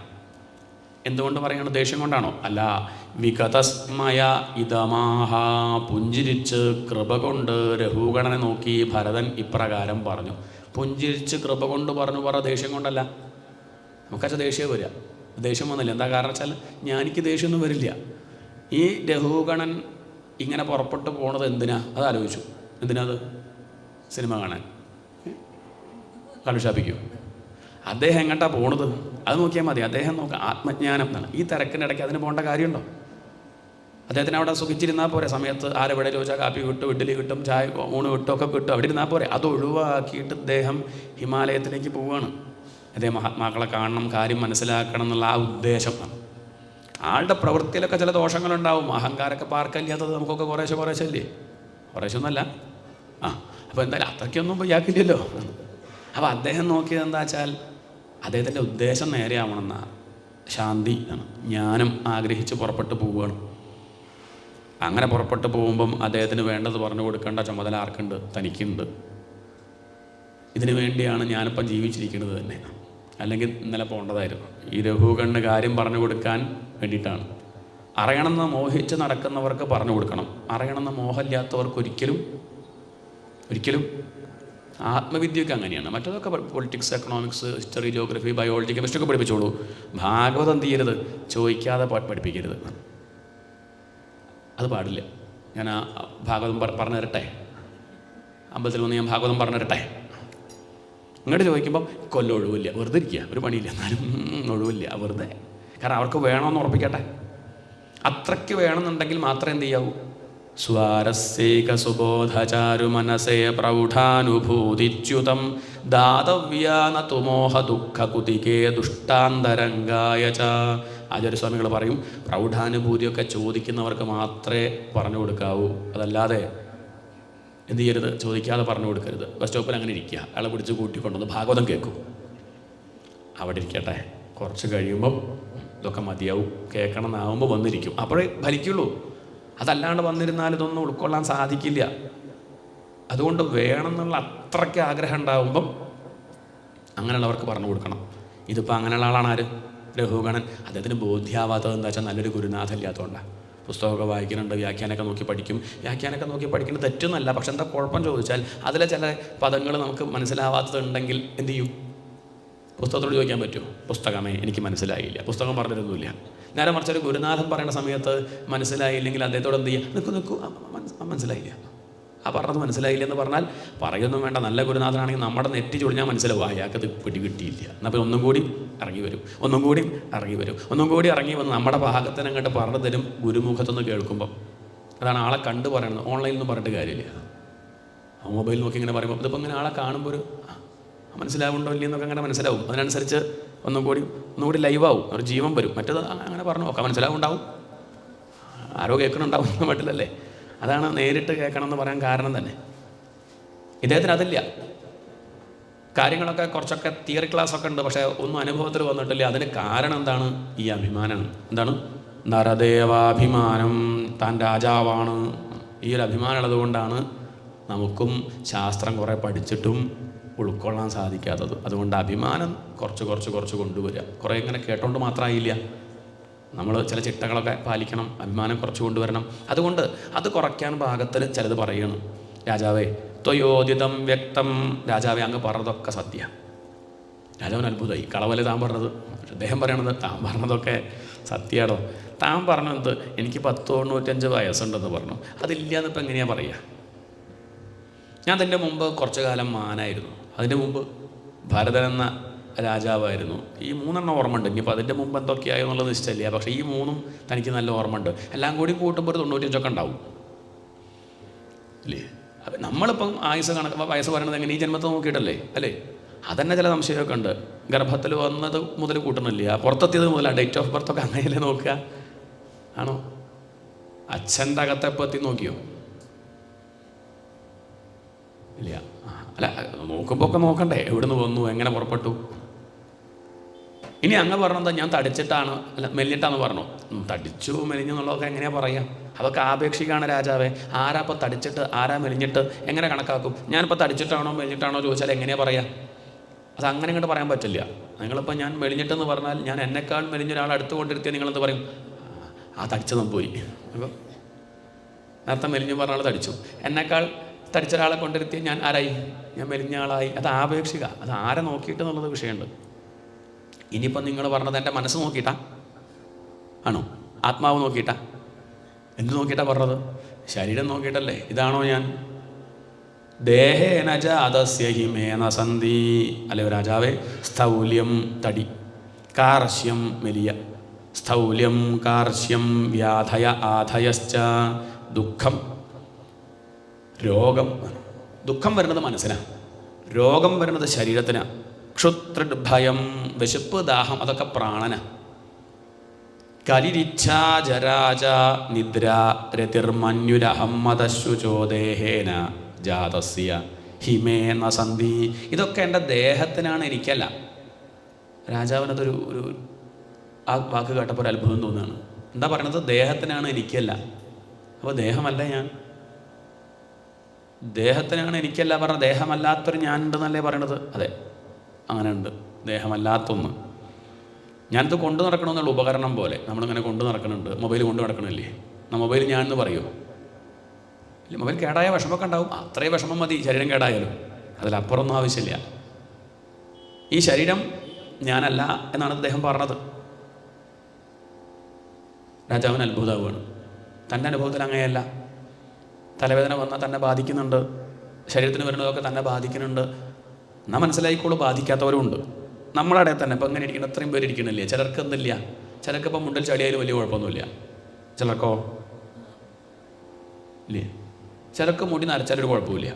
A: എന്തുകൊണ്ട് പറയണം? ദേഷ്യം കൊണ്ടാണോ? അല്ല. വികതസ്മയ ഇതമാഹ, പുഞ്ചിരിച്ച് കൃപ കൊണ്ട് രഘുഗണനെ നോക്കി ഭരതൻ ഇപ്രകാരം പറഞ്ഞു. പുഞ്ചിരിച്ച് കൃപ കൊണ്ട് പറഞ്ഞു, ദേഷ്യം കൊണ്ടല്ല. നമുക്കച്ച ദേഷ്യം വരിക, ദേഷ്യം വന്നില്ല. എന്താ കാരണം വെച്ചാൽ എനിക്ക് ദേഷ്യമൊന്നും വരില്ല. ഈ രഘുഗണൻ ഇങ്ങനെ പുറപ്പെട്ട് പോണത് എന്തിനാ? അതാലോചിച്ചു. എന്തിനാ അത്? സിനിമ കാണാൻ? കള്ളുഷാപ്പിക്കും? അദ്ദേഹം എങ്ങോട്ടാണ് പോണത്? അത് നോക്കിയാൽ മതി. അദ്ദേഹം നോക്കുക ആത്മജ്ഞാനം എന്നാണ്. ഈ തിരക്കിനിടയ്ക്ക് അതിന് പോകേണ്ട കാര്യമുണ്ടോ? അദ്ദേഹത്തിന് അവിടെ സുഖിച്ചിരുന്നാൽ പോരെ. സമയത്ത് ആരെവിടെ ചോദിച്ചാൽ കാപ്പി കിട്ടും, ഇഡ്ഡലി കിട്ടും, ചായ ഊണ് കിട്ടും, ഒക്കെ കിട്ടും. അവിടെ ഇരുന്നാൽ പോരെ. അത് ഒഴിവാക്കിയിട്ട് അദ്ദേഹം ഹിമാലയത്തിലേക്ക് പോവുകയാണ്. അതേ മഹാത്മാക്കളെ കാണണം, കാര്യം മനസ്സിലാക്കണം എന്നുള്ള ആ ഉദ്ദേശം. ആളുടെ പ്രവൃത്തിയിലൊക്കെ ചില ദോഷങ്ങളുണ്ടാവും. അഹങ്കാരമൊക്കെ പാർക്കല്ലാത്തത് നമുക്കൊക്കെ കുറേശ്ശെ ഇല്ലേ? കുറേശ്ശൊന്നുമല്ല. അപ്പോൾ എന്തായാലും അത്രയ്ക്കൊന്നും ഇയാൾക്കില്ലല്ലോ. അപ്പോൾ അദ്ദേഹം നോക്കിയത് എന്താ വെച്ചാൽ അദ്ദേഹത്തിൻ്റെ ഉദ്ദേശം നേരെയാവണമെന്നാണ്. ശാന്തി ആണ്, ജ്ഞാനം ആഗ്രഹിച്ച് പുറപ്പെട്ട് പോവുകയാണ്. അങ്ങനെ പുറപ്പെട്ട് പോകുമ്പം അദ്ദേഹത്തിന് വേണ്ടത് പറഞ്ഞു കൊടുക്കേണ്ട ചുമതല ആർക്കുണ്ട്? തനിക്കുണ്ട്. ഇതിനു വേണ്ടിയാണ് ഞാനിപ്പം ജീവിച്ചിരിക്കുന്നത് തന്നെ. അല്ലെങ്കിൽ ഇന്നലെ പോകേണ്ടതായിരുന്നു. ഈ രഘുഗണന് കാര്യം പറഞ്ഞു കൊടുക്കാൻ വേണ്ടിയിട്ടാണ്. അറിയണമെന്ന് മോഹിച്ച് നടക്കുന്നവർക്ക് പറഞ്ഞു കൊടുക്കണം. അറിയണമെന്ന് മോഹമില്ലാത്തവർക്ക് ഒരിക്കലും ആത്മവിദ്യയൊക്കെ അങ്ങനെയാണ്. മറ്റതൊക്കെ politics, economics, history, geography, biology, chemistry ഒക്കെ പഠിപ്പിച്ചോളൂ. ഭാഗവതം എന്ത് ചെയ്യരുത്? ചോദിക്കാതെ പഠിപ്പിക്കരുത്. അത് പാടില്ല. ഞാൻ ആ ഭാഗവതം പറഞ്ഞു തരട്ടെ, അമ്പലത്തിൽ വന്ന് ഞാൻ ഭാഗവതം പറഞ്ഞു തരട്ടെ. ഇങ്ങോട്ട് ചോദിക്കുമ്പം ഒഴിവില്ല, വെറുതെ ഇരിക്കുക, ഒരു പണിയില്ല, എന്നാലും ഒഴിവില്ല, വെറുതെ. കാരണം അവർക്ക് വേണമെന്ന് ഉറപ്പിക്കട്ടെ. അത്രയ്ക്ക് വേണമെന്നുണ്ടെങ്കിൽ മാത്രമേ എന്ത് ചെയ്യാവൂ? സ്വാരസ്യേക സുബോധചാരു മനസേ പ്രൗഢാനുഭൂതിച്യുതം ദാതവ്യാന തുമോഹ ദുഃഖ കുതികേ ദുഷ്ടാന്തരംഗായ ച. ആചാര്യസ്വാമികൾ പറയും, പ്രൗഢാനുഭൂതിയൊക്കെ ചോദിക്കുന്നവർക്ക് മാത്രമേ പറഞ്ഞു കൊടുക്കാവൂ. അതല്ലാതെ എന്ത് ചെയ്യരുത്? ചോദിക്കാതെ പറഞ്ഞു കൊടുക്കരുത്. ബസ് സ്റ്റോപ്പിൽ അങ്ങനെ ഇരിക്കുക, അയാളെ പിടിച്ച് കൂട്ടിക്കൊണ്ടുവന്ന് ഭാഗവതം കേൾക്കും. അവിടെ ഇരിക്കട്ടെ, കുറച്ച് കഴിയുമ്പം ഇതൊക്കെ മതിയാവും, കേൾക്കണം എന്നാവുമ്പോൾ വന്നിരിക്കും. അപ്പോഴേ ഫലിക്കുള്ളൂ. അതല്ലാണ്ട് വന്നിരുന്നാൽ ഇതൊന്നും ഉൾക്കൊള്ളാൻ സാധിക്കില്ല. അതുകൊണ്ട് വേണമെന്നുള്ള അത്രയ്ക്ക് ആഗ്രഹം ഉണ്ടാകുമ്പം അങ്ങനെയുള്ളവർക്ക് പറഞ്ഞു കൊടുക്കണം. ഇതിപ്പോൾ അങ്ങനെയുള്ള ആളാണ് ആര്? രഘുഗണൻ. അദ്ദേഹത്തിന് ബോധ്യമാവാത്തത് എന്താ വെച്ചാൽ നല്ലൊരു ഗുരുനാഥൻ ഇല്ലാത്തതുകൊണ്ടാണ്. പുസ്തകമൊക്കെ വായിക്കുന്നുണ്ട്, വ്യാഖ്യാനമൊക്കെ നോക്കി പഠിക്കും. വ്യാഖ്യാനമൊക്കെ നോക്കി പഠിക്കുന്നത് തെറ്റൊന്നുമല്ല. പക്ഷെ എന്താ കുഴപ്പം ചോദിച്ചാൽ അതിലെ ചില പദങ്ങൾ നമുക്ക് മനസ്സിലാവാത്തതുണ്ടെങ്കിൽ എന്ത് ചെയ്യും? പുസ്തകത്തോട് ചോദിക്കാൻ പറ്റുമോ? പുസ്തകമേ എനിക്ക് മനസ്സിലായില്ല, പുസ്തകം പറഞ്ഞിരുന്നില്ല. നേരെ മറിച്ച് ഒരു ഗുരുനാഥൻ പറയുന്ന സമയത്ത് മനസ്സിലായില്ലെങ്കിൽ അദ്ദേഹത്തോട് എന്ത് ചെയ്യുക? നിൽക്കൂ മനസ്സിലായില്ല, ആ പറഞ്ഞത് മനസ്സിലായില്ല എന്ന് പറഞ്ഞാൽ പറയൊന്നും വേണ്ട. നല്ല ഗുരുനാഥനാണെങ്കിൽ നമ്മുടെ നെറ്റി ചൊളിഞ്ഞാൽ മനസ്സിലാവും അയാൾക്കത് പിടികിട്ടിയില്ല. എന്നാൽ പിന്നെ ഒന്നും കൂടി ഇറങ്ങി വരും, ഒന്നും കൂടി ഇറങ്ങി വന്ന് നമ്മുടെ ഭാഗത്തിന് അങ്ങോട്ട് പറഞ്ഞു തരും ഗുരുമുഖത്തുനിന്ന് കേൾക്കുമ്പോൾ. അതാണ് ആളെ കണ്ടു പറയണത്. ഓൺലൈനിൽ നിന്ന് പറഞ്ഞിട്ട് കാര്യമില്ല. മൊബൈൽ നോക്കി ഇങ്ങനെ പറയുമ്പോൾ ഇതിപ്പോൾ ഇങ്ങനെ ആളെ കാണുമ്പോൾ ഒരു മനസ്സിലാവുണ്ടോ ഇല്ലെന്നൊക്കെ അങ്ങനെ മനസ്സിലാവും. അതിനനുസരിച്ച് ഒന്നുകൂടി ലൈവാവും, ഒരു ജീവൻ വരും. മറ്റത് അങ്ങനെ പറഞ്ഞു ഒക്കെ മനസ്സിലാവുണ്ടാവും, ആരോ കേൾക്കണുണ്ടാവും എന്ന മട്ടിലല്ലേ. അതാണ് നേരിട്ട് കേൾക്കണം എന്ന് പറയാൻ കാരണം തന്നെ. ഇദ്ദേഹത്തിന് അതില്ല. കാര്യങ്ങളൊക്കെ കുറച്ചൊക്കെ തിയറി ക്ലാസ്സൊക്കെ ഉണ്ട്, പക്ഷേ ഒന്നും അനുഭവത്തിൽ വന്നിട്ടില്ല. അതിന് കാരണം എന്താണ്? ഈ അഭിമാനമാണ്. എന്താണ്? നരദേവാഭിമാനം. താൻ രാജാവാണ്. ഈ ഒരു അഭിമാനം ഉള്ളതുകൊണ്ടാണ് നമുക്കും ശാസ്ത്രം കുറേ പഠിച്ചിട്ടും ഉൾക്കൊള്ളാൻ സാധിക്കാത്തത്. അതുകൊണ്ട് അഭിമാനം കുറച്ച് കൊണ്ടുവരിക. കുറേ ഇങ്ങനെ കേട്ടോണ്ട് മാത്രമായില്ല, നമ്മൾ ചില ചിട്ടകളൊക്കെ പാലിക്കണം. അഭിമാനം കുറച്ച് കൊണ്ടുവരണം. അതുകൊണ്ട് അത് കുറയ്ക്കാൻ പാകത്തിന് ചിലത് പറയണം. രാജാവേ ത്വയോദിതം വ്യക്തം. രാജാവേ അങ്ങ് പറഞ്ഞതൊക്കെ സത്യ. രാജാവിന് അത്ഭുതമായി. കളവല് താൻ പറഞ്ഞത്, അദ്ദേഹം പറയണത് താൻ പറഞ്ഞതൊക്കെ സത്യമാണോ? താൻ പറഞ്ഞത് എനിക്ക് 195 വയസ്സുണ്ടെന്ന് പറഞ്ഞു. അതില്ലാന്ന് ഇപ്പം എങ്ങനെയാണ് പറയുക? ഞാൻ അതിൻ്റെ മുമ്പ് കുറച്ചു കാലം മാനായിരുന്നു, അതിൻ്റെ മുമ്പ് ഭരതൻ എന്ന രാജാവായിരുന്നു. ഈ 3 ഓർമ്മയുണ്ട്. ഇനിയിപ്പോൾ അതിൻ്റെ മുമ്പ് എന്തൊക്കെയായോ എന്നുള്ളത് നിശ്ചയില്ല. പക്ഷേ ഈ 3 തനിക്ക് നല്ല ഓർമ്മയുണ്ട്. എല്ലാം കൂടി കൂട്ടുമ്പോൾ ഒരു 95 ഉണ്ടാവും അല്ലേ? അപ്പം നമ്മളിപ്പം വയസ്സ് പറയണത് എങ്ങനെ? ഈ ജന്മത്തെ നോക്കിയിട്ടല്ലേ അല്ലേ? അതന്നെ ചില സംശയമൊക്കെ ഉണ്ട്. ഗർഭത്തിൽ വന്നത് മുതൽ കൂട്ടണില്ല, പുറത്തെത്തിയത് മുതൽ ഡേറ്റ് ഓഫ് ബർത്തൊക്കെ അങ്ങനെയല്ലേ നോക്കുക? ആണോ? അച്ഛൻ്റെ അകത്തെപ്പത്തി നോക്കിയോ? ഇല്ല. അല്ല, നോക്കുമ്പോൾ ഒക്കെ നോക്കണ്ടേ, എവിടുന്ന് വന്നു, എങ്ങനെ പുറപ്പെട്ടു? ഇനി അങ്ങ് പറഞ്ഞത് ഞാൻ തടിച്ചിട്ടാണ്, അല്ല മെലിഞ്ഞിട്ടാന്ന് പറഞ്ഞു. തടിച്ചു മെലിഞ്ഞു എന്നുള്ളതൊക്കെ എങ്ങനെയാണ് പറയുക? അതൊക്കെ ആപേക്ഷിക്കാണ് രാജാവേ. ആരാ ഇപ്പോൾ തടിച്ചിട്ട് ആരാ മെലിഞ്ഞിട്ട് എങ്ങനെ കണക്കാക്കും? ഞാനിപ്പോൾ തടിച്ചിട്ടാണോ മെലിഞ്ഞിട്ടാണോ ചോദിച്ചാൽ എങ്ങനെയാണ് പറയുക? അതങ്ങനെ ഇങ്ങോട്ട് പറയാൻ പറ്റില്ല. നിങ്ങളിപ്പോൾ ഞാൻ മെലിഞ്ഞിട്ടെന്ന് പറഞ്ഞാൽ ഞാൻ എന്നെക്കാൾ മെലിഞ്ഞ ഒരാൾ അടുത്ത് കൊണ്ടിരുത്തിയാൽ നിങ്ങളെന്ത് പറയും? ആ തടിച്ചതും പോയി. അപ്പോൾ നേരത്തെ മെലിഞ്ഞു പറഞ്ഞ ആൾ തടിച്ചു. എന്നെക്കാൾ തടിച്ച ഒരാളെ കൊണ്ടിരുത്തിയാൽ ഞാൻ ആരായി? ഞാൻ മെലിഞ്ഞ ആളായി. അത് ആപേക്ഷിക. അത് ആരെ നോക്കിയിട്ട് എന്നുള്ളത് വിഷയമുണ്ട്. ഇനിയിപ്പം നിങ്ങൾ പറഞ്ഞത് എൻ്റെ മനസ്സ് നോക്കിയിട്ടാ ആണോ? ആത്മാവ് നോക്കിയിട്ടാ? എന്ത് നോക്കിയിട്ടാ പറഞ്ഞത്? ശരീരം നോക്കിയിട്ടല്ലേ? ഇതാണോ ഞാൻ? ദേഹേന ജാതസ്യ ഹിമേന സന്ധി. അല്ലയോ രാജാവേ, സ്ഥൗല്യം തടി, കാർശ്യം മെലിയ, സ്ഥൗല്യം കാർശ്യം വ്യാധയ ആധയശ്ച ദുഃഖം രോഗം. ദുഃഖം വരുന്നത് മനസ്സിനാണ്, രോഗം വരുന്നത് ശരീരത്തിനാണ്. ക്ഷുത്രിഡ് ഭയം, വിശപ്പ്, ദാഹം അതൊക്കെ പ്രാണനാണ്. കലിരിച്ഛാ ജരാജ നിദ്ര രതിർമന്യുരഹമ്മദശുചോദേഹേന ജാതസ്യ ഹിമേന സന്ധി. ഇതൊക്കെ എൻ്റെ ദേഹത്തിനാണ്, എനിക്കല്ല. രാജാവിനതൊരു ആ വാക്ക് കേട്ടപ്പോൾ ഒരു അത്ഭുതം തോന്നുകയാണ്. എന്താ പറയണത്? ദേഹത്തിനാണ്, എനിക്കല്ല. അപ്പോൾ ദേഹമല്ല ഞാൻ. ദേഹത്തിനാണ് എനിക്കല്ല പറഞ്ഞ, ദേഹമല്ലാത്തൊരു ഞാൻ ഉണ്ടെന്നല്ലേ പറയണത്? അതെ, അങ്ങനെ ഉണ്ട്. ദേഹമല്ലാത്തൊന്ന്. ഞാനിത് കൊണ്ടു നടക്കണമെന്നുള്ള ഉപകരണം പോലെ നമ്മളിങ്ങനെ കൊണ്ടു നടക്കണുണ്ട്. മൊബൈൽ കൊണ്ടു നടക്കണില്ലേ? മൊബൈൽ ഞാനെന്ന് പറയുമോ? ഇല്ല. മൊബൈൽ കേടായ വിഷമമൊക്കെ ഉണ്ടാവും. അത്രയും വിഷമം മതി ശരീരം കേടായാലും. അതിലപ്പുറമൊന്നും ആവശ്യമില്ല. ഈ ശരീരം ഞാനല്ല എന്നാണ് അദ്ദേഹം പറഞ്ഞത്. രാജാവിന് അത്ഭുതമാവുകയാണ്. തൻ്റെ അനുഭവത്തിൽ അങ്ങനെയല്ല. തലവേദന വന്നാൽ തന്നെ ബാധിക്കുന്നുണ്ട്, ശരീരത്തിന് വരുന്നതൊക്കെ തന്നെ ബാധിക്കുന്നുണ്ട്. എന്നാൽ മനസ്സിലായിക്കോളൂ, ബാധിക്കാത്തവരും ഉണ്ട് നമ്മുടെ ഇടയിൽ തന്നെ. ഇപ്പം ഇങ്ങനെ ഇരിക്കണം, അത്രയും പേര് ഇരിക്കണില്ലേ? ചിലർക്ക് എന്തില്ല, ചിലർക്ക് ഇപ്പം മുണ്ടിൽ ചടിയായാലും വലിയ കുഴപ്പമൊന്നുമില്ല. ചിലർക്കോ ഇല്ലേ? ചിലർക്ക് മുടി നരച്ചാലൊരു കുഴപ്പമില്ല.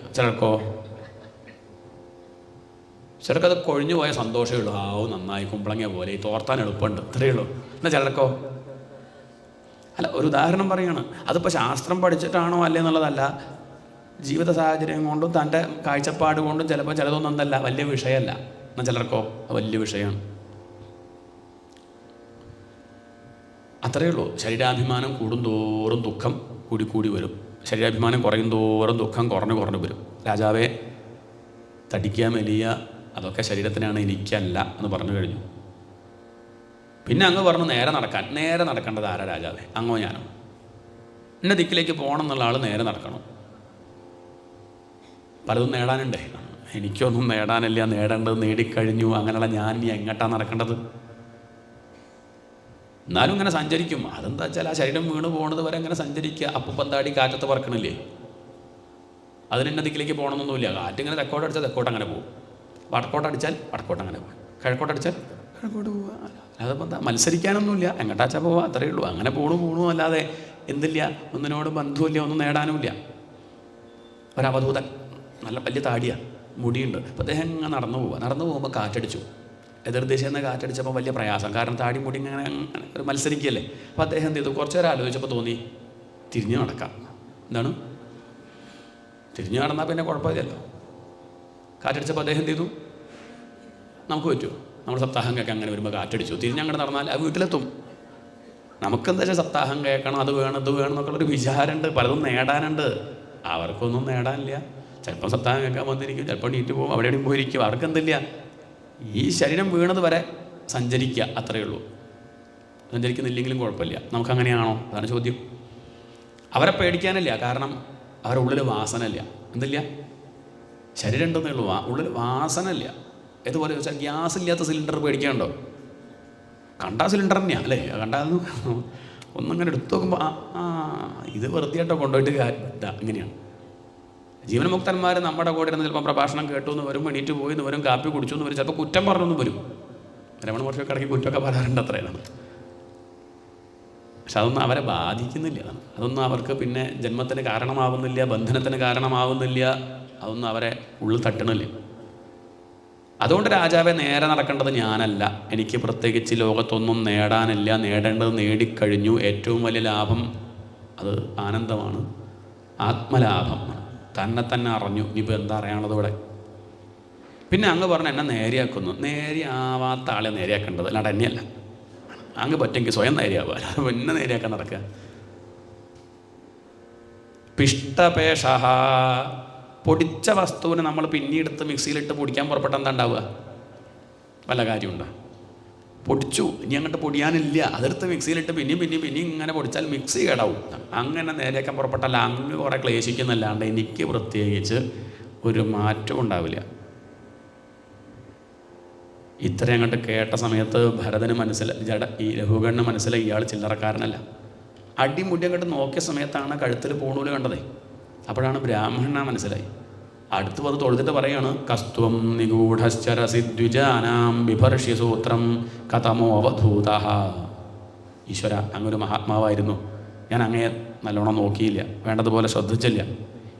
A: ചിലർക്കത് കൊഴിഞ്ഞു പോയ സന്തോഷമേ ഉള്ളൂ. നന്നായി കുമ്പളങ്ങിയ പോലെ, തോർത്താൻ എളുപ്പമുണ്ട്, ഇത്രയേ ഉള്ളൂ. എന്നാൽ ചിലർക്കോ അല്ല. ഒരു ഉദാഹരണം പറയുകയാണ്. അതിപ്പോൾ ശാസ്ത്രം പഠിച്ചിട്ടാണോ അല്ലേ എന്നുള്ളതല്ല, ജീവിത സാഹചര്യം കൊണ്ടും തൻ്റെ കാഴ്ചപ്പാട് കൊണ്ടും ചിലപ്പോൾ ചിലതൊന്നും എന്തല്ല വലിയ വിഷയമല്ല. എന്നാൽ ചിലർക്കോ വലിയ വിഷയമാണ്. അത്രയേ ഉള്ളൂ. ശരീരാഭിമാനം കൂടുന്തോറും ദുഃഖം കൂടി വരും. ശരീരാഭിമാനം കുറയും തോറും ദുഃഖം കുറഞ്ഞു വരും. രാജാവേ, തടിക്കുക, മെലിയ അതൊക്കെ ശരീരത്തിനാണ്, എനിക്കല്ല എന്ന് പറഞ്ഞു കഴിഞ്ഞു. പിന്നെ അങ്ങ് പറഞ്ഞു നേരെ നടക്കാൻ. നേരെ നടക്കേണ്ടത് ആരാ രാജാവേ? അങ്ങോ ഞാനോ? എന്നെ ദിക്കിലേക്ക് പോകണം എന്നുള്ള ആൾ നേരെ നടക്കണം. പലതും നേടാനുണ്ടേ. എനിക്കൊന്നും നേടാനില്ല, നേടേണ്ടത് നേടിക്കഴിഞ്ഞു. അങ്ങനെയുള്ള ഞാൻ ഇനി എങ്ങോട്ടാണ് നടക്കേണ്ടത്? എന്നാലും ഇങ്ങനെ സഞ്ചരിക്കും. അതെന്താ വെച്ചാൽ ആ ശരീരം വീണ് പോകുന്നത് വരെ അങ്ങനെ സഞ്ചരിക്കുക. അപ്പം പന്താടി കാറ്റത്ത് പറക്കണില്ലേ? അതിനെന്നെ ദിക്കിലേക്ക് പോകണമെന്നൊന്നുമില്ല. കാറ്റിങ്ങനെ തെക്കോട്ടടിച്ചാൽ തെക്കോട്ട് അങ്ങനെ പോകും, വടക്കോട്ടടിച്ചാൽ വടക്കോട്ട് അങ്ങനെ പോകും, കിഴക്കോട്ടടിച്ചാൽ കിഴക്കോട്ട് പോവുക. അതപ്പോൾ എന്താ, മത്സരിക്കാനൊന്നുമില്ല, എങ്ങോട്ടാച്ചാൽ പോവുക, അത്രയേ ഉള്ളൂ. അങ്ങനെ പോണു അല്ലാതെ എന്തില്ല, ഒന്നിനോട് ബന്ധമില്ല, ഒന്നും നേടാനുമില്ല. ഒരവധൂതൻ, നല്ല വലിയ താടിയാണ്, മുടിയുണ്ട്. അപ്പോൾ അദ്ദേഹം ഇങ്ങനെ നടന്നു പോകുമ്പോൾ കാറ്റടിച്ചു. എതിർദിശയിൽ നിന്ന് കാറ്റടിച്ചപ്പോൾ വലിയ പ്രയാസം. കാരണം താടി മുടി ഇങ്ങനെ ഒരു മത്സരിക്കുകയല്ലേ. അപ്പോൾ അദ്ദേഹം എന്ത് ചെയ്തു? കുറച്ച് നേരം ആലോചിച്ചപ്പോൾ തോന്നി തിരിഞ്ഞു നടക്കാം. എന്താണ്? തിരിഞ്ഞു നടന്നാൽ പിന്നെ കുഴപ്പമില്ലല്ലോ. കാറ്റടിച്ചപ്പോൾ അദ്ദേഹം എന്ത് ചെയ്തു? നമുക്ക് പറ്റുമോ? നമ്മൾ സപ്താഹം കേൾക്കാൻ അങ്ങനെ വരുമ്പോൾ കാറ്റടിച്ചു, തിരിഞ്ഞങ്ങോട്ട് നടന്നാൽ അത് വീട്ടിലെത്തും. നമുക്കെന്താ വെച്ചാൽ സപ്താഹം കേൾക്കണം, അത് വേണം എന്നൊക്കെയുള്ളൊരു വിചാരമുണ്ട്, പലതും നേടാനുണ്ട്. അവർക്കൊന്നും നേടാനില്ല. ചിലപ്പോൾ സപ്താഹം കേൾക്കാൻ വന്നിരിക്കും, ചിലപ്പോൾ നീറ്റ് പോകും, അവിടെ എവിടെയും പോയിരിക്കും. അവർക്കെന്തില്ല, ഈ ശരീരം വീണത് വരെ സഞ്ചരിക്കുക, അത്രയേ ഉള്ളൂ. സഞ്ചരിക്കുന്നില്ലെങ്കിലും കുഴപ്പമില്ല. നമുക്കങ്ങനെയാണോ? അതാണ് ചോദ്യം. അവരെ പേടിക്കാനില്ല, കാരണം അവരുടെ ഉള്ളിൽ വാസന ഇല്ല. എന്തില്ല? ശരീരം ഉണ്ടെന്നേ ഉള്ളൂ, ഉള്ളിൽ വാസന ഇല്ല. ഇതുപോലെ വെച്ചാൽ ഗ്യാസ് ഇല്ലാത്ത സിലിണ്ടർ പേടിക്കാനുണ്ടോ? കണ്ടാൽ സിലിണ്ടർ തന്നെയാണ് അല്ലേ? കണ്ടാൽ ഒന്നിങ്ങനെ എടുത്തു നോക്കുമ്പോൾ ഇത് വെറുതെ ആയിട്ടോ കൊണ്ടുപോയിട്ട് ഇങ്ങനെയാണ്. ജീവനമുക്തന്മാർ നമ്മുടെ കൂടെ ഇരുന്ന് ചിലപ്പോൾ പ്രഭാഷണം കേട്ടു എന്ന് വരും, എണീറ്റ് പോയി എന്ന് വരും, കാപ്പി കുടിച്ചു എന്ന് വരും, ചിലപ്പോൾ കുറ്റം പറഞ്ഞൊന്നും വരും. രമണ മഹർഷിയൊക്കെ ഇടയ്ക്ക് കുറ്റമൊക്കെ പറയാറുണ്ട്, അത്രയാണ്. പക്ഷെ അതൊന്നും അവരെ ബാധിക്കുന്നില്ല. അതൊന്നും അവർക്ക് പിന്നെ ജന്മത്തിന് കാരണമാവുന്നില്ല, ബന്ധനത്തിന് കാരണമാവുന്നില്ല. അതൊന്നും അവരെ ഉള്ളിൽ തട്ടണില്ല. അതുകൊണ്ട് രാജാവെ, നേരെ നടക്കേണ്ടത് ഞാനല്ല. എനിക്ക് പ്രത്യേകിച്ച് ലോകത്തൊന്നും നേടാനില്ല. നേടേണ്ടത് നേടിക്കഴിഞ്ഞു. ഏറ്റവും വലിയ ലാഭം അത് ആനന്ദമാണ്, ആത്മലാഭം. തന്നെ അറിഞ്ഞു. ഇനിയിപ്പോൾ എന്താ അറിയാനുള്ളത് ഇവിടെ? പിന്നെ അങ്ങ് പറഞ്ഞു എന്നെ നേരെയാക്കുന്നു. നേരെയാവാത്ത ആളെ നേരെയാക്കേണ്ടത്, അല്ലാണ്ട് എന്നെയല്ല. അങ്ങ് പറ്റുമെങ്കിൽ സ്വയം നേരെയാവുക, അല്ലാതെ പിന്നെ നേരെയാക്കാൻ നടക്കുക. പിഷ്ടപേഷ, പൊടിച്ച വസ്തുവിനെ നമ്മൾ പിന്നീടുത്ത് മിക്സിയിലിട്ട് പൊടിക്കാൻ പുറപ്പെട്ട എന്താ ഉണ്ടാവുക? വല്ല കാര്യമുണ്ടോ? പൊടിച്ചു, ഇനി അങ്ങോട്ട് പൊടിയാനില്ല, അതെടുത്ത് മിക്സിയിലിട്ട് പിന്നെയും ഇങ്ങനെ പൊടിച്ചാൽ മിക്സി കേടാവും. അങ്ങനെ നേരെയൊക്കെ പുറപ്പെട്ടാൽ അങ്ങ് കുറേ ക്ലേശിക്കുന്നല്ലാണ്ട് എനിക്ക് പ്രത്യേകിച്ച് ഒരു മാറ്റവും ഉണ്ടാവില്ല. ഇത്രയും അങ്ങോട്ട് കേട്ട സമയത്ത് ഭരതന് ഈ രഘുഗണന് മനസ്സിലായി ഇയാൾ ചില്ലറക്കാരനല്ല. അടിമുടി അങ്ങോട്ട് നോക്കിയ സമയത്താണ് കഴുത്തിൽ പൂണൂല് കണ്ടതേ. അപ്പോഴാണ് ബ്രാഹ്മണനാ മനസ്സിലായി. അടുത്ത് വന്ന് തൊഴുതിട്ട് പറയാണ്, കസ്ത്വം നിഗൂഢശ്ചരസി ദ്വിജാനാം ബിഭർഷ്യ സൂത്രം കഥമോ അവധൂത. ഈശ്വര, അങ്ങൊരു മഹാത്മാവായിരുന്നു, ഞാൻ അങ്ങയെ നല്ലോണം നോക്കിയില്ല, വേണ്ടതുപോലെ ശ്രദ്ധിച്ചില്ല.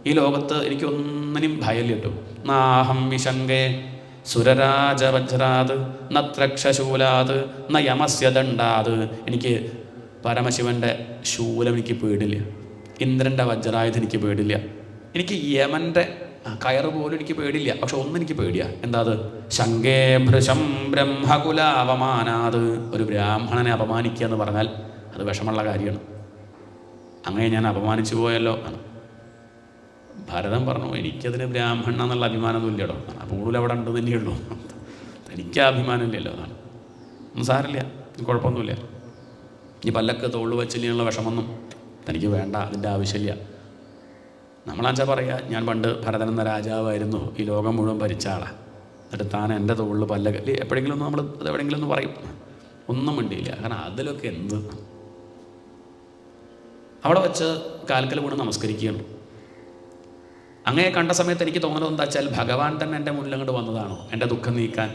A: ഈ ലോകത്ത് എനിക്കൊന്നിനും ഭയമില്ല കേട്ടോ. നാഹം വിശങ്കേ സുരരാജവജ്രാത് നത്രക്ഷശൂലാത് ന യമസ്യ ദണ്ഡാത്. എനിക്ക് പരമശിവൻ്റെ ശൂലം എനിക്ക് പേടില്ല, ഇന്ദ്രൻ്റെ വജ്രായുധം എനിക്ക് പേടില്ല, എനിക്ക് യമൻ്റെ കയറ് പോലും എനിക്ക് പേടില്ല. പക്ഷെ ഒന്നെനിക്ക് പേടിയാ, എന്താ അത്? ശങ്കേ ഭൃശം ബ്രഹ്മകുല അപമാനാത്. ഒരു ബ്രാഹ്മണനെ അപമാനിക്കുക എന്ന് പറഞ്ഞാൽ അത് വിഷമമുള്ള കാര്യമാണ്. അങ്ങനെ ഞാൻ അപമാനിച്ചു പോയല്ലോ ആണ്. ഭരതൻ പറഞ്ഞു, എനിക്കതിന് ബ്രാഹ്മണ എന്നുള്ള അഭിമാനമൊന്നും ഇല്ലല്ലോ. കൂടുതൽ അവിടെ ഉണ്ട് തന്നെയുള്ളൂ, എനിക്ക് അഭിമാനം ഇല്ലല്ലോ. അതാണ് ഒന്നും സാരില്ല, കുഴപ്പമൊന്നുമില്ല. ഈ പല്ലക്ക് തോള് വച്ചില്ലുള്ള വിഷമൊന്നും തനിക്ക് വേണ്ട, അതിൻ്റെ ആവശ്യമില്ല. നമ്മളാച്ചാൽ പറയുക, ഞാൻ പണ്ട് ഭരതൻ എന്ന രാജാവായിരുന്നു, ഈ ലോകം മുഴുവൻ ഭരിച്ച ആളാണ്, എന്നിട്ട് താൻ എൻ്റെ തോളിൽ പല്ലക്ക് എപ്പോഴെങ്കിലും ഒന്ന് നമ്മൾ അത് എവിടെയെങ്കിലും ഒന്ന് പറയും, ഒന്നും മിണ്ടിയില്ല. കാരണം അതിലൊക്കെ എന്ത്. അവിടെ വെച്ച് കാൽക്കൽ വീണ് നമസ്കരിക്കുകയാണ്. അങ്ങനെ കണ്ട സമയത്ത് എനിക്ക് തോന്നുന്നത് എന്താ വെച്ചാൽ, ഭഗവാൻ തന്നെ എൻ്റെ മുന്നിൽ അങ്ങോട്ട് വന്നതാണോ എൻ്റെ ദുഃഖം നീക്കാൻ?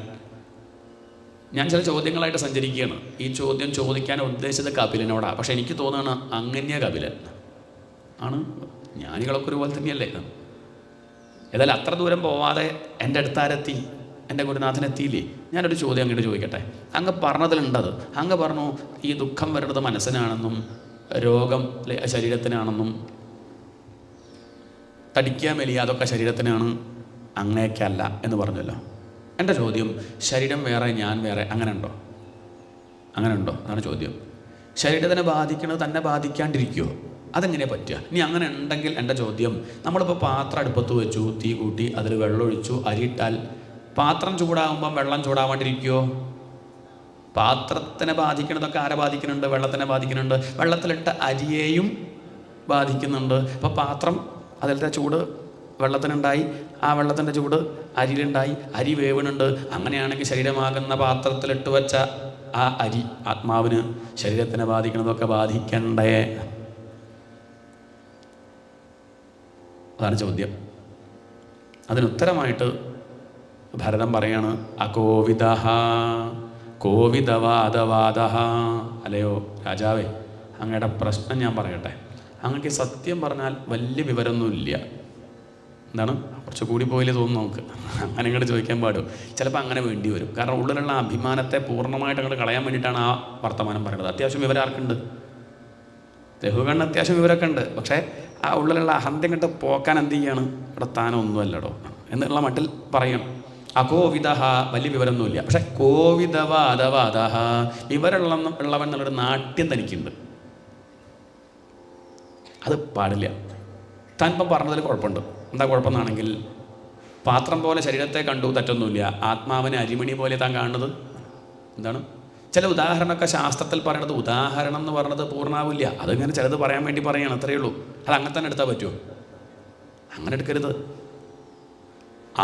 A: ഞാൻ ചില ചോദ്യങ്ങളായിട്ട് സഞ്ചരിക്കുകയാണ്. ഈ ചോദ്യം ചോദിക്കാൻ ഉദ്ദേശിച്ചത് കപിലനോടാണ്. പക്ഷെ എനിക്ക് തോന്നുകയാണ് അങ്ങനെ കപിലൻ ആണ്. ജ്ഞാനികളൊക്കെ ഒരുപോലെ തന്നെയല്ലേ? ഏതായാലും അത്ര ദൂരം പോവാതെ എൻ്റെ അടുത്താരെത്തി, എൻ്റെ ഗുരുനാഥനെത്തിയില്ലേ? ഞാനൊരു ചോദ്യം അങ്ങോട്ട് ചോദിക്കട്ടെ. അങ്ങ് പറഞ്ഞതിലുണ്ടത്. അങ്ങ് പറഞ്ഞു ഈ ദുഃഖം വരുന്നത് മനസ്സിനാണെന്നും രോഗം ശരീരത്തിനാണെന്നും തടിക്കുക മെലിയ അതൊക്കെ ശരീരത്തിനാണ്, അങ്ങനെയൊക്കെയല്ല എന്ന് പറഞ്ഞല്ലോ. എൻ്റെ ചോദ്യം, ശരീരം വേറെ ഞാൻ വേറെ അങ്ങനെ ഉണ്ടോ? അങ്ങനെ ഉണ്ടോ? അതാണ് ചോദ്യം. ശരീരത്തിനെ ബാധിക്കുന്നത് തന്നെ ബാധിക്കാണ്ടിരിക്കുമോ? അതെങ്ങനെ പറ്റുക? ഇനി അങ്ങനെ ഉണ്ടെങ്കിൽ എൻ്റെ ചോദ്യം, നമ്മളിപ്പോൾ പാത്രം അടുപ്പത്ത് വെച്ചു, തീ കൂട്ടി, അതിൽ വെള്ളമൊഴിച്ചു, അരിയിട്ടാൽ പാത്രം ചൂടാകുമ്പം വെള്ളം ചൂടാവാണ്ടിരിക്കുമോ? പാത്രത്തിനെ ബാധിക്കുന്നതൊക്കെ ആരെ ബാധിക്കുന്നുണ്ട്? വെള്ളത്തിനെ ബാധിക്കുന്നുണ്ട്. വെള്ളത്തിലിട്ട അരിയെയും ബാധിക്കുന്നുണ്ട്. അപ്പോൾ പാത്രം അതിലത്തെ ചൂട് വെള്ളത്തിനുണ്ടായി, ആ വെള്ളത്തിൻ്റെ ചൂട് അരിയിലുണ്ടായി, അരി വേവണുണ്ട്. അങ്ങനെയാണെങ്കിൽ ശരീരമാകുന്ന പാത്രത്തിലിട്ട് വെച്ച ആ അരി ആത്മാവിന് ശരീരത്തിനെ ബാധിക്കുന്നതൊക്കെ ബാധിക്കണ്ടേ? അതാണ് ചോദ്യം. അതിനുത്തരമായിട്ട് ഭരതൻ പറയാണ്, അകോവിദഃ കോവിദവാദവാദഃ. അല്ലയോ രാജാവേ, അങ്ങയുടെ പ്രശ്നം ഞാൻ പറയട്ടെ. അങ്ങക്ക് സത്യം പറഞ്ഞാൽ വലിയ വിവരമൊന്നുമില്ല. എന്താണ്, കുറച്ച് കൂടി പോയില്ലേ തോന്നുന്നു നമുക്ക്. അങ്ങനെ ഇങ്ങോട്ട് ചോദിക്കാൻ പാടും. ചിലപ്പോൾ അങ്ങനെ വേണ്ടി വരും. കാരണം ഉള്ളിലുള്ള അഭിമാനത്തെ പൂർണ്ണമായിട്ട് അങ്ങോട്ട് കളയാൻ വേണ്ടിയിട്ടാണ് ആ വർത്തമാനം പറയുന്നത്. അത്യാവശ്യം വിവരം ആർക്കുണ്ട്? രഘുഗണന് അത്യാവശ്യം വിവരമൊക്കെ ഉണ്ട്. പക്ഷേ ആ ഉള്ളിലുള്ള അഹന്ത ഇങ്ങോട്ട് പോക്കാൻ എന്ത് ചെയ്യാണ്? ഇവിടെ താനൊന്നുമല്ലടോ എന്നുള്ള മട്ടിൽ പറയണം. അകോവിദഃ, വലിയ വിവരമൊന്നുമില്ല. പക്ഷെ കോവിദവാദവാദഃ, വിവരമുള്ളവൻ എന്നുള്ളൊരു നാട്യം തനിക്കുണ്ട്. അത് പാടില്ല. താൻ ഇപ്പം പറഞ്ഞതിൽ കുഴപ്പമുണ്ട്. എന്താ കുഴപ്പമെന്നാണെങ്കിൽ, പാത്രം പോലെ ശരീരത്തെ കണ്ടു, തെറ്റൊന്നുമില്ല. ആത്മാവിനെ അരിമണി പോലെ താൻ കാണുന്നത് എന്താണ്? ചില ഉദാഹരണമൊക്കെ ശാസ്ത്രത്തിൽ പറയണത്, ഉദാഹരണം എന്ന് പറയുന്നത് പൂർണ്ണാവില്ല. അതിങ്ങനെ ചിലത് പറയാൻ വേണ്ടി പറയുകയാണ്, അത്രയേ ഉള്ളൂ. അത് അങ്ങനെ തന്നെ എടുത്താൽ പറ്റുമോ? അങ്ങനെ എടുക്കരുത്.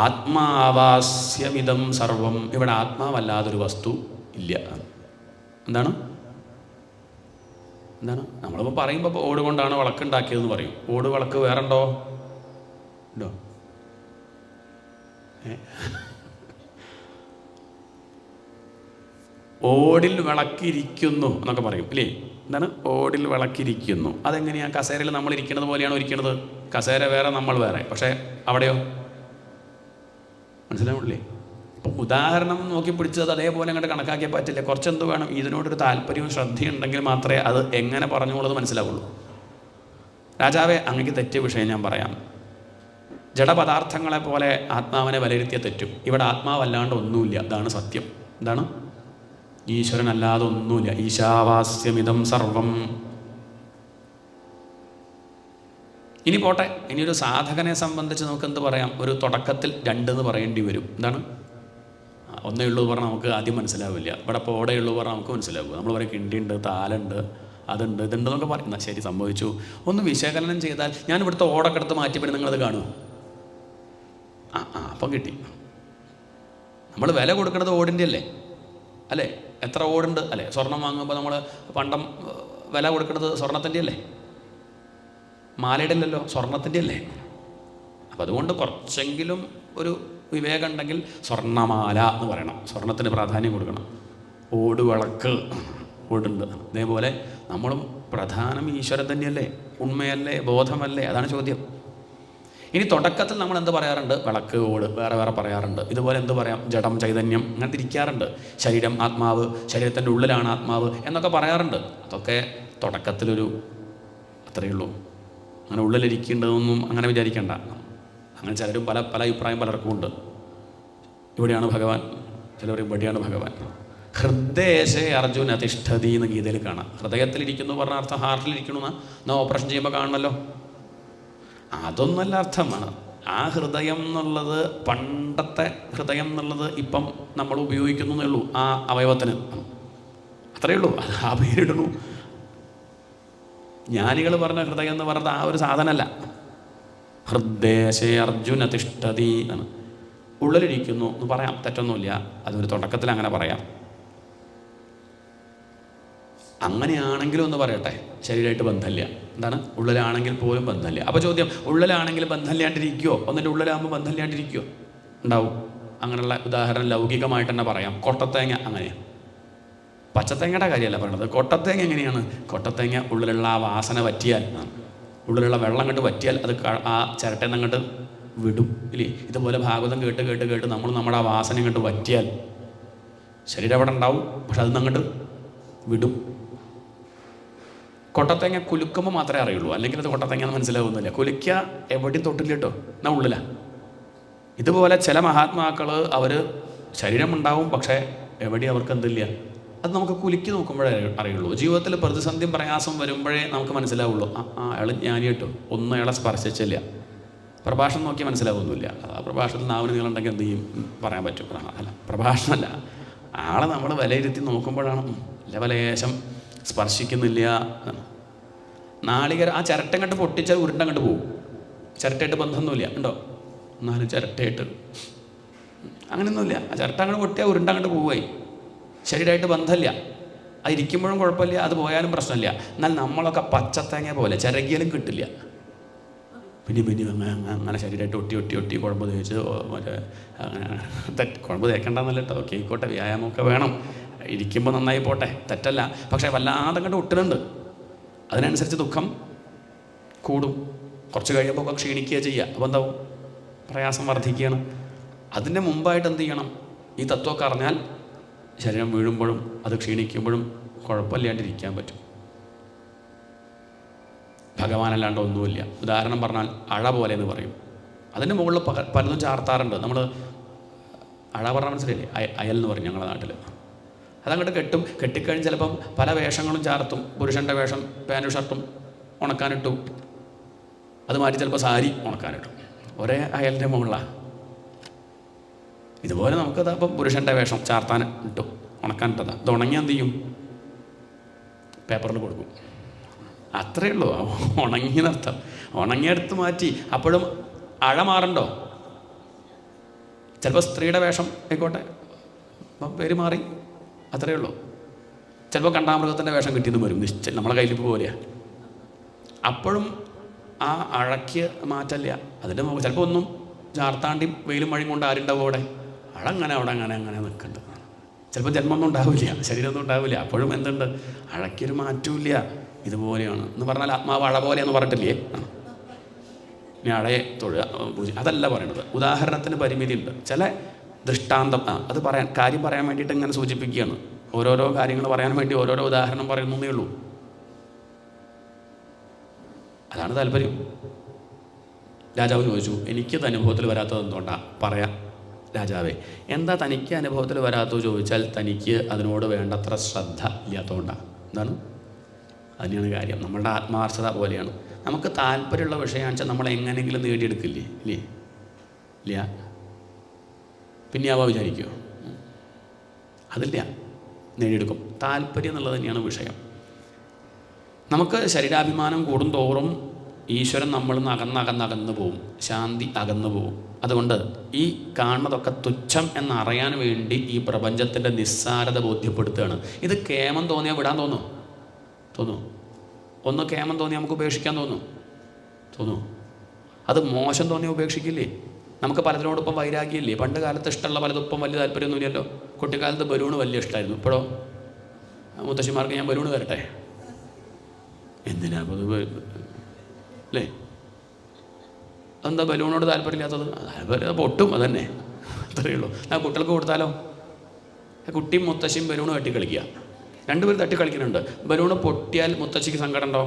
A: ആത്മാവാസ്യമിതം സർവം. ഇവിടെ ആത്മാവല്ലാതൊരു വസ്തു ഇല്ല. എന്താണ് എന്താണ് നമ്മളിപ്പോൾ പറയുമ്പോൾ ഓട് കൊണ്ടാണ് വിളക്കുണ്ടാക്കിയതെന്ന് പറയും. ഓട് വിളക്ക് വേറെ ഉണ്ടോ? ഉണ്ടോ? ഓടിൽ വിളക്കിരിക്കുന്നു എന്നൊക്കെ പറയും അല്ലേ? എന്താണ് ഓടിൽ വിളക്കിരിക്കുന്നു? അതെങ്ങനെയാണ്? കസേരയിൽ നമ്മൾ ഇരിക്കുന്നത് പോലെയാണോ ഇരിക്കുന്നത്? കസേര വേറെ, നമ്മൾ വേറെ. പക്ഷേ അവിടെയോ? മനസ്സിലാവില്ലേ? അപ്പോൾ ഉദാഹരണം നോക്കി പിടിച്ചത് അതേപോലെ അങ്ങോട്ട് കണക്കാക്കിയാൽ പറ്റില്ല. കുറച്ചെന്ത് വേണം? ഇതിനോടൊരു താല്പര്യവും ശ്രദ്ധയുണ്ടെങ്കിൽ മാത്രമേ അത് എങ്ങനെ പറഞ്ഞോളത് മനസ്സിലാവുള്ളൂ. രാജാവേ, അങ്ങക്ക് തെറ്റിയ വിഷയം ഞാൻ പറയാം. ജഡപദാർത്ഥങ്ങളെ പോലെ ആത്മാവിനെ വിലയിരുത്തിയ തെറ്റും. ഇവിടെ ആത്മാവല്ലാണ്ട് ഒന്നുമില്ല. അതാണ് സത്യം. എന്താണ്? ഈശ്വരനല്ലാതെ ഒന്നുമില്ല. ഈശാവാസ്യമിതം സർവം. ഇനി പോട്ടെ, ഇനിയൊരു സാധകനെ സംബന്ധിച്ച് നമുക്ക് എന്ത് പറയാം? ഒരു തുടക്കത്തിൽ 2 എന്ന് പറയേണ്ടി വരും. എന്താണ്? ഒന്നേ ഉള്ളൂ പറഞ്ഞാൽ നമുക്ക് ആദ്യം മനസ്സിലാവില്ല. ഇവിടെ ഇപ്പോൾ ഓടയുള്ളൂ പറഞ്ഞാൽ നമുക്ക് മനസ്സിലാവും. നമ്മൾ പറയും കിണ്ടിയുണ്ട്, താലുണ്ട്, അതുണ്ട്, ഇതുണ്ടെന്നൊക്കെ പറയുന്ന ശരി സംഭവിച്ചു. ഒന്ന് വിശകലനം ചെയ്താൽ ഞാൻ ഇവിടുത്തെ ഓടൊക്കെ എടുത്ത് മാറ്റിപ്പിടി നിങ്ങളത് കാണുമോ? അപ്പം കിട്ടി. നമ്മൾ വില കൊടുക്കുന്നത് ഓടിൻ്റെ അല്ലേ? എത്ര ഓടുണ്ട് അല്ലേ? സ്വർണം വാങ്ങുമ്പോൾ നമ്മൾ പണ്ടം വില കൊടുക്കുന്നത് സ്വർണത്തിൻ്റെ അല്ലേ? മാലയുടെ അല്ലല്ലോ, സ്വർണത്തിൻ്റെ അല്ലേ? അപ്പം അതുകൊണ്ട് കുറച്ചെങ്കിലും ഒരു വിവേകം ഉണ്ടെങ്കിൽ സ്വർണ്ണമാല എന്ന് പറയണം, സ്വർണത്തിന് പ്രാധാന്യം കൊടുക്കണം. ഓട് വിളക്ക്, ഓടുണ്ട്. അതേപോലെ നമ്മളും പ്രധാനം ഈശ്വരൻ തന്നെയല്ലേ, ഉണ്മയല്ലേ, ബോധമല്ലേ? അതാണ് ചോദ്യം. ഇനി തുടക്കത്തിൽ നമ്മൾ എന്ത് പറയാറുണ്ട്? വിളക്ക്, ഓട്, വേറെ വേറെ പറയാറുണ്ട്. ഇതുപോലെ എന്ത് പറയാം? ജഡം, ചൈതന്യം, അങ്ങനെ തിരിക്കാറുണ്ട്. ശരീരം, ആത്മാവ്, ശരീരത്തിൻ്റെ ഉള്ളിലാണ് ആത്മാവ് എന്നൊക്കെ പറയാറുണ്ട്. അതൊക്കെ തുടക്കത്തിലൊരു അത്രയേ ഉള്ളൂ. അങ്ങനെ ഉള്ളിലിരിക്കേണ്ടതൊന്നും അങ്ങനെ വിചാരിക്കേണ്ട. അങ്ങനെ ചിലരും പല അഭിപ്രായം പലർക്കും ഉണ്ട്. ഇവിടെയാണ് ഭഗവാൻ, ചിലർ ഇവിടെയാണ് ഭഗവാൻ. ഹൃദയേശേ അർജുന തിഷ്ഠതി എന്ന് ഗീതയിൽ കാണാം. ഹൃദയത്തിലിരിക്കുന്നു പറഞ്ഞ അർത്ഥം ഹാർട്ടിലിരിക്കണു എന്നാ ഓപ്പറേഷൻ ചെയ്യുമ്പോൾ കാണണമല്ലോ. അതൊന്നല്ല അർത്ഥമാണ്. ആ ഹൃദയം എന്നുള്ളത്, പണ്ടത്തെ ഹൃദയം എന്നുള്ളത് ഇപ്പം നമ്മൾ ഉപയോഗിക്കുന്നു എന്നേ ഉള്ളൂ. ആ അവയവത്തിന് അത്രയേ ഉള്ളൂ. അത് ആ പേരിടണു. ജ്ഞാനികൾ പറഞ്ഞ ഹൃദയം എന്ന് പറഞ്ഞത് ആ ഒരു സാധനമല്ല. ഹൃദയേശേ അർജുന തിഷ്ഠതി എന്നാണ്. ഉള്ളിലിരിക്കുന്നു എന്ന് പറയാം, തെറ്റൊന്നുമില്ല. അതൊരു തുടക്കത്തിൽ അങ്ങനെ പറയാം. അങ്ങനെയാണെങ്കിലും ഒന്ന് പറയട്ടെ, ശരീരമായിട്ട് ബന്ധമില്ല. എന്താണ്? ഉള്ളിലാണെങ്കിൽ പോലും ബന്ധമില്ല. അപ്പോൾ ചോദ്യം, ഉള്ളിലാണെങ്കിൽ ബന്ധമില്ലാണ്ടിരിക്കുമോ? ഒന്നിൻ്റെ ഉള്ളിലാകുമ്പോൾ ബന്ധമില്ലാണ്ടിരിക്കുമോ? ഉണ്ടാവും. അങ്ങനെയുള്ള ഉദാഹരണം ലൗകികമായിട്ട് തന്നെ പറയാം. കൊട്ടത്തേങ്ങ അങ്ങനെയാണ്. പച്ചത്തേങ്ങയുടെ കാര്യമല്ല പറയണത്. കൊട്ടത്തേങ്ങ എങ്ങനെയാണ്? കൊട്ടത്തേങ്ങ ഉള്ളിലുള്ള ആ വാസന പറ്റിയാൽ, ഉള്ളിലുള്ള വെള്ളം കണ്ട് പറ്റിയാൽ അത് ആ ചിരട്ടയിൽ നിന്ന് അങ്ങോട്ട് വിടും ഇല്ലേ? ഇതുപോലെ ഭാഗവതം കേട്ട് കേട്ട് കേട്ട് നമ്മൾ നമ്മുടെ ആ വാസന ഇങ്ങോട്ട് പറ്റിയാൽ ശരീരം അവിടെ ഉണ്ടാവും, പക്ഷെ അതിൽ നിന്ന് അങ്ങോട്ട് വിടും. കൊട്ടത്തേങ്ങ കുലുക്കുമ്പോൾ മാത്രമേ അറിയുള്ളൂ, അല്ലെങ്കിൽ അത് കൊട്ടത്തേങ്ങ മനസ്സിലാവുന്നില്ല. കുലുക്കുക എവിടെയും തൊട്ടില്ല കേട്ടോ, എന്നാ ഉള്ളിലാണ്. ഇതുപോലെ ചില മഹാത്മാക്കൾ അവർ ശരീരമുണ്ടാവും, പക്ഷേ എവിടെയും അവർക്ക് എന്തില്ല. അത് നമുക്ക് കുലുക്കി നോക്കുമ്പോഴേ അറിയുള്ളൂ. ജീവിതത്തിൽ പ്രതിസന്ധിയും പ്രയാസം വരുമ്പോഴേ നമുക്ക് മനസ്സിലാവുള്ളൂ. അയാൾ ജ്ഞാനി കേട്ടോ, ഒന്നും അയാളെ സ്പർശിച്ചില്ല. പ്രഭാഷണം നോക്കി മനസ്സിലാവുന്നില്ല. ആ പ്രഭാഷണത്തിൽ നാവിന് നീളുണ്ടെങ്കിൽ എന്ത് ചെയ്യും പറയാൻ പറ്റും. അല്ല, പ്രഭാഷണമല്ല, ആളെ നമ്മൾ വിലയിരുത്തി നോക്കുമ്പോഴാണ് ലവലേശം സ്പർശിക്കുന്നില്ല. നാളികേരം ആ ചിരട്ട കണ്ട് പൊട്ടിച്ചാൽ ഉരുണ്ട കണ്ട് പോകും. ചിരട്ടയായിട്ട് ബന്ധമൊന്നുമില്ല ഉണ്ടോ? എന്നാലും ചിരട്ടയായിട്ട് അങ്ങനെയൊന്നുമില്ല. ആ ചിരട്ട അങ്ങോട്ട് പൊട്ടിയാൽ ഉരുണ്ട അങ്ങോട്ട് പോവുകയായി. ശരീരമായിട്ട് ബന്ധമില്ല. അത് ഇരിക്കുമ്പോഴും കുഴപ്പമില്ല, അത് പോയാലും പ്രശ്നമില്ല. എന്നാൽ നമ്മളൊക്കെ പച്ചത്തേങ്ങ പോലെ ചിരകിയാലും കിട്ടില്ല. പിന്നെ അങ്ങനെ ശരീരമായിട്ട് ഒട്ടി കുഴമ്പ് തേച്ച് മറ്റേ കുഴമ്പ് തേക്കണ്ടെന്നല്ല കേട്ടോ, കേൾക്കോട്ടെ, വ്യായാമമൊക്കെ വേണം. ഇരിക്കുമ്പോൾ നന്നായി പോട്ടെ, തെറ്റല്ല. പക്ഷേ വല്ലാതെ കണ്ട് ഒട്ടുന്നുണ്ട്. അതിനനുസരിച്ച് ദുഃഖം കൂടും. കുറച്ച് കഴിയുമ്പോൾ ഒക്കെ ക്ഷീണിക്കുക ചെയ്യുക. അപ്പോൾ എന്താവും? പ്രയാസം വർദ്ധിക്കുകയാണ്. അതിൻ്റെ മുമ്പായിട്ട് എന്ത് ചെയ്യണം? ഈ തത്വമൊക്കെ അറിഞ്ഞാൽ ശരീരം വീഴുമ്പോഴും അത് ക്ഷീണിക്കുമ്പോഴും കുഴപ്പമില്ലാണ്ടിരിക്കാൻ പറ്റും. ഭഗവാനല്ലാണ്ട് ഒന്നുമില്ല. ഉദാഹരണം പറഞ്ഞാൽ അഴ പോലെ എന്ന് പറയും. അതിൻ്റെ മുകളിൽ പലതും ചാർത്താറുണ്ട്. നമ്മൾ അഴ പറഞ്ഞാൽ മനസ്സിലായില്ലേ? അയൽ എന്ന് പറയും ഞങ്ങളുടെ നാട്ടിൽ. അതങ്ങോട്ട് കെട്ടും. കെട്ടിക്കഴിഞ്ഞ് ചിലപ്പം പല വേഷങ്ങളും ചാർത്തും. പുരുഷൻ്റെ വേഷം പാൻറ്റും ഷർട്ടും ഉണക്കാനിട്ടു, അത് മാറ്റി ചിലപ്പോൾ സാരി ഉണക്കാനിട്ടു. ഒരേ അയലിൻ്റെ മുകളിലാണ്. ഇതുപോലെ നമുക്കത് അപ്പം പുരുഷൻ്റെ വേഷം ചാർത്താൻ ഇട്ടു, ഉണക്കാനിട്ടതാണ്. ഇത് ഉണങ്ങി എന്ത് ചെയ്യും? പേപ്പറിൽ കൊടുക്കും. അത്രയേ ഉള്ളൂ. ഉണങ്ങിയെന്നർത്ഥം. ഉണങ്ങിയെടുത്ത് മാറ്റി. അപ്പോഴും അഴ മാറണ്ടോ? ചിലപ്പോൾ സ്ത്രീയുടെ വേഷം ആയിക്കോട്ടെ, അപ്പം പേര് മാറി, അത്രയേ ഉള്ളൂ. ചിലപ്പോൾ കണ്ടാമൃഗത്തിൻ്റെ വേഷം കിട്ടിയെന്ന് വരും. നമ്മളെ കയ്യിലിപ്പ് പോലെയാണ്. അപ്പോഴും ആ അഴയ്ക്ക് മാറ്റമില്ല. അതിൻ്റെ ചിലപ്പോൾ ഒന്നും ചാർത്താണ്ടി വെയിലും മഴയും കൊണ്ട് ആരുണ്ടാവും അവിടെ? അഴങ്ങനെ അവിടെ അങ്ങനെ നിൽക്കുന്നുണ്ട്. ചിലപ്പോൾ ജന്മമൊന്നും ഉണ്ടാവില്ല, ശരീരമൊന്നും ഉണ്ടാവില്ല. അപ്പോഴും എന്തുണ്ട്? അഴയ്ക്കൊരു മാറ്റമില്ല. ഇതുപോലെയാണ് എന്ന് പറഞ്ഞാൽ ആത്മാവ് അഴ പോലെയെന്ന് പറഞ്ഞിട്ടില്ലേ? ഇനി അഴയെ തൊഴുക, പൂജ, അതല്ല പറയണത്. ഉദാഹരണത്തിന് പരിമിതി ഉണ്ട്. ചില ദൃഷ്ടാന്തം അത് കാര്യം പറയാൻ വേണ്ടിയിട്ട് ഇങ്ങനെ സൂചിപ്പിക്കുകയാണ്. ഓരോരോ കാര്യങ്ങൾ പറയാൻ വേണ്ടി ഓരോരോ ഉദാഹരണം പറയുന്നേ ഉള്ളൂ. അതാണ് താല്പര്യം. രാജാവ് ചോദിച്ചു, എനിക്കത് അനുഭവത്തിൽ വരാത്തത് എന്തുകൊണ്ടാണ്? പറയാം രാജാവേ. എന്താ തനിക്ക് അനുഭവത്തിൽ വരാത്തത് ചോദിച്ചാൽ തനിക്ക് അതിനോട് വേണ്ടത്ര ശ്രദ്ധ ഇല്ലാത്തതുകൊണ്ടാണ്. എന്താണ്? അതിനാണ് കാര്യം. നമ്മളുടെ ആത്മാർത്ഥത പോലെയാണ്. നമുക്ക് താല്പര്യമുള്ള വിഷയമാണെന്ന് വെച്ചാൽ നമ്മൾ എങ്ങനെയെങ്കിലും നേടിയെടുക്കില്ലേ? ഇല്ല. പിന്നെ ആവാ വിചാരിക്കുമോ? അതില്ല, നേടിയെടുക്കും. താല്പര്യം എന്നുള്ളത് തന്നെയാണ് വിഷയം. നമുക്ക് ശരീരാഭിമാനം കൂടുന്തോറും ഈശ്വരൻ നമ്മളിൽ നിന്ന് അകന്നകന്നകന്നു പോവും, ശാന്തി അകന്നു പോവും. അതുകൊണ്ട് ഈ കാണുന്നതൊക്കെ തുച്ഛം എന്നറിയാൻ വേണ്ടി ഈ പ്രപഞ്ചത്തിൻ്റെ നിസ്സാരത ബോധ്യപ്പെടുത്തുകയാണ്. ഇത് കേമം തോന്നിയാൽ വിടാൻ തോന്നുന്നു. ഒന്ന് കേമം തോന്നിയാൽ നമുക്ക് ഉപേക്ഷിക്കാൻ തോന്നുന്നു. അത് മോശം തോന്നിയാൽ ഉപേക്ഷിക്കില്ലേ? നമുക്ക് പലതിനോടൊപ്പം വൈരാഗ്യമില്ലേ? പണ്ട് കാലത്ത് ഇഷ്ടമുള്ള പലതൊപ്പം വലിയ താല്പര്യമൊന്നുമില്ലല്ലോ. കുട്ടിക്കാലത്ത് ബലൂണ് വലിയ ഇഷ്ടമായിരുന്നു. ഇപ്പോഴോ മുത്തശ്ശിമാർക്ക് ഞാൻ ബലൂണ് തരട്ടെ, എന്തിനാ അല്ലേ? എന്താ ബലൂണോട് താല്പര്യമില്ലാത്തത്? താല്പര്യം പൊട്ടും, അതന്നെ, അത്രയേ ഉള്ളൂ. ആ കുട്ടികൾക്ക് കൊടുത്താലോ? കുട്ടിയും മുത്തശ്ശിയും ബലൂണ് തട്ടി കളിക്കുക, രണ്ടുപേരും തട്ടി കളിക്കുന്നുണ്ട്. ബലൂണ് പൊട്ടിയാൽ മുത്തശ്ശിക്ക് സങ്കടം ഉണ്ടോ?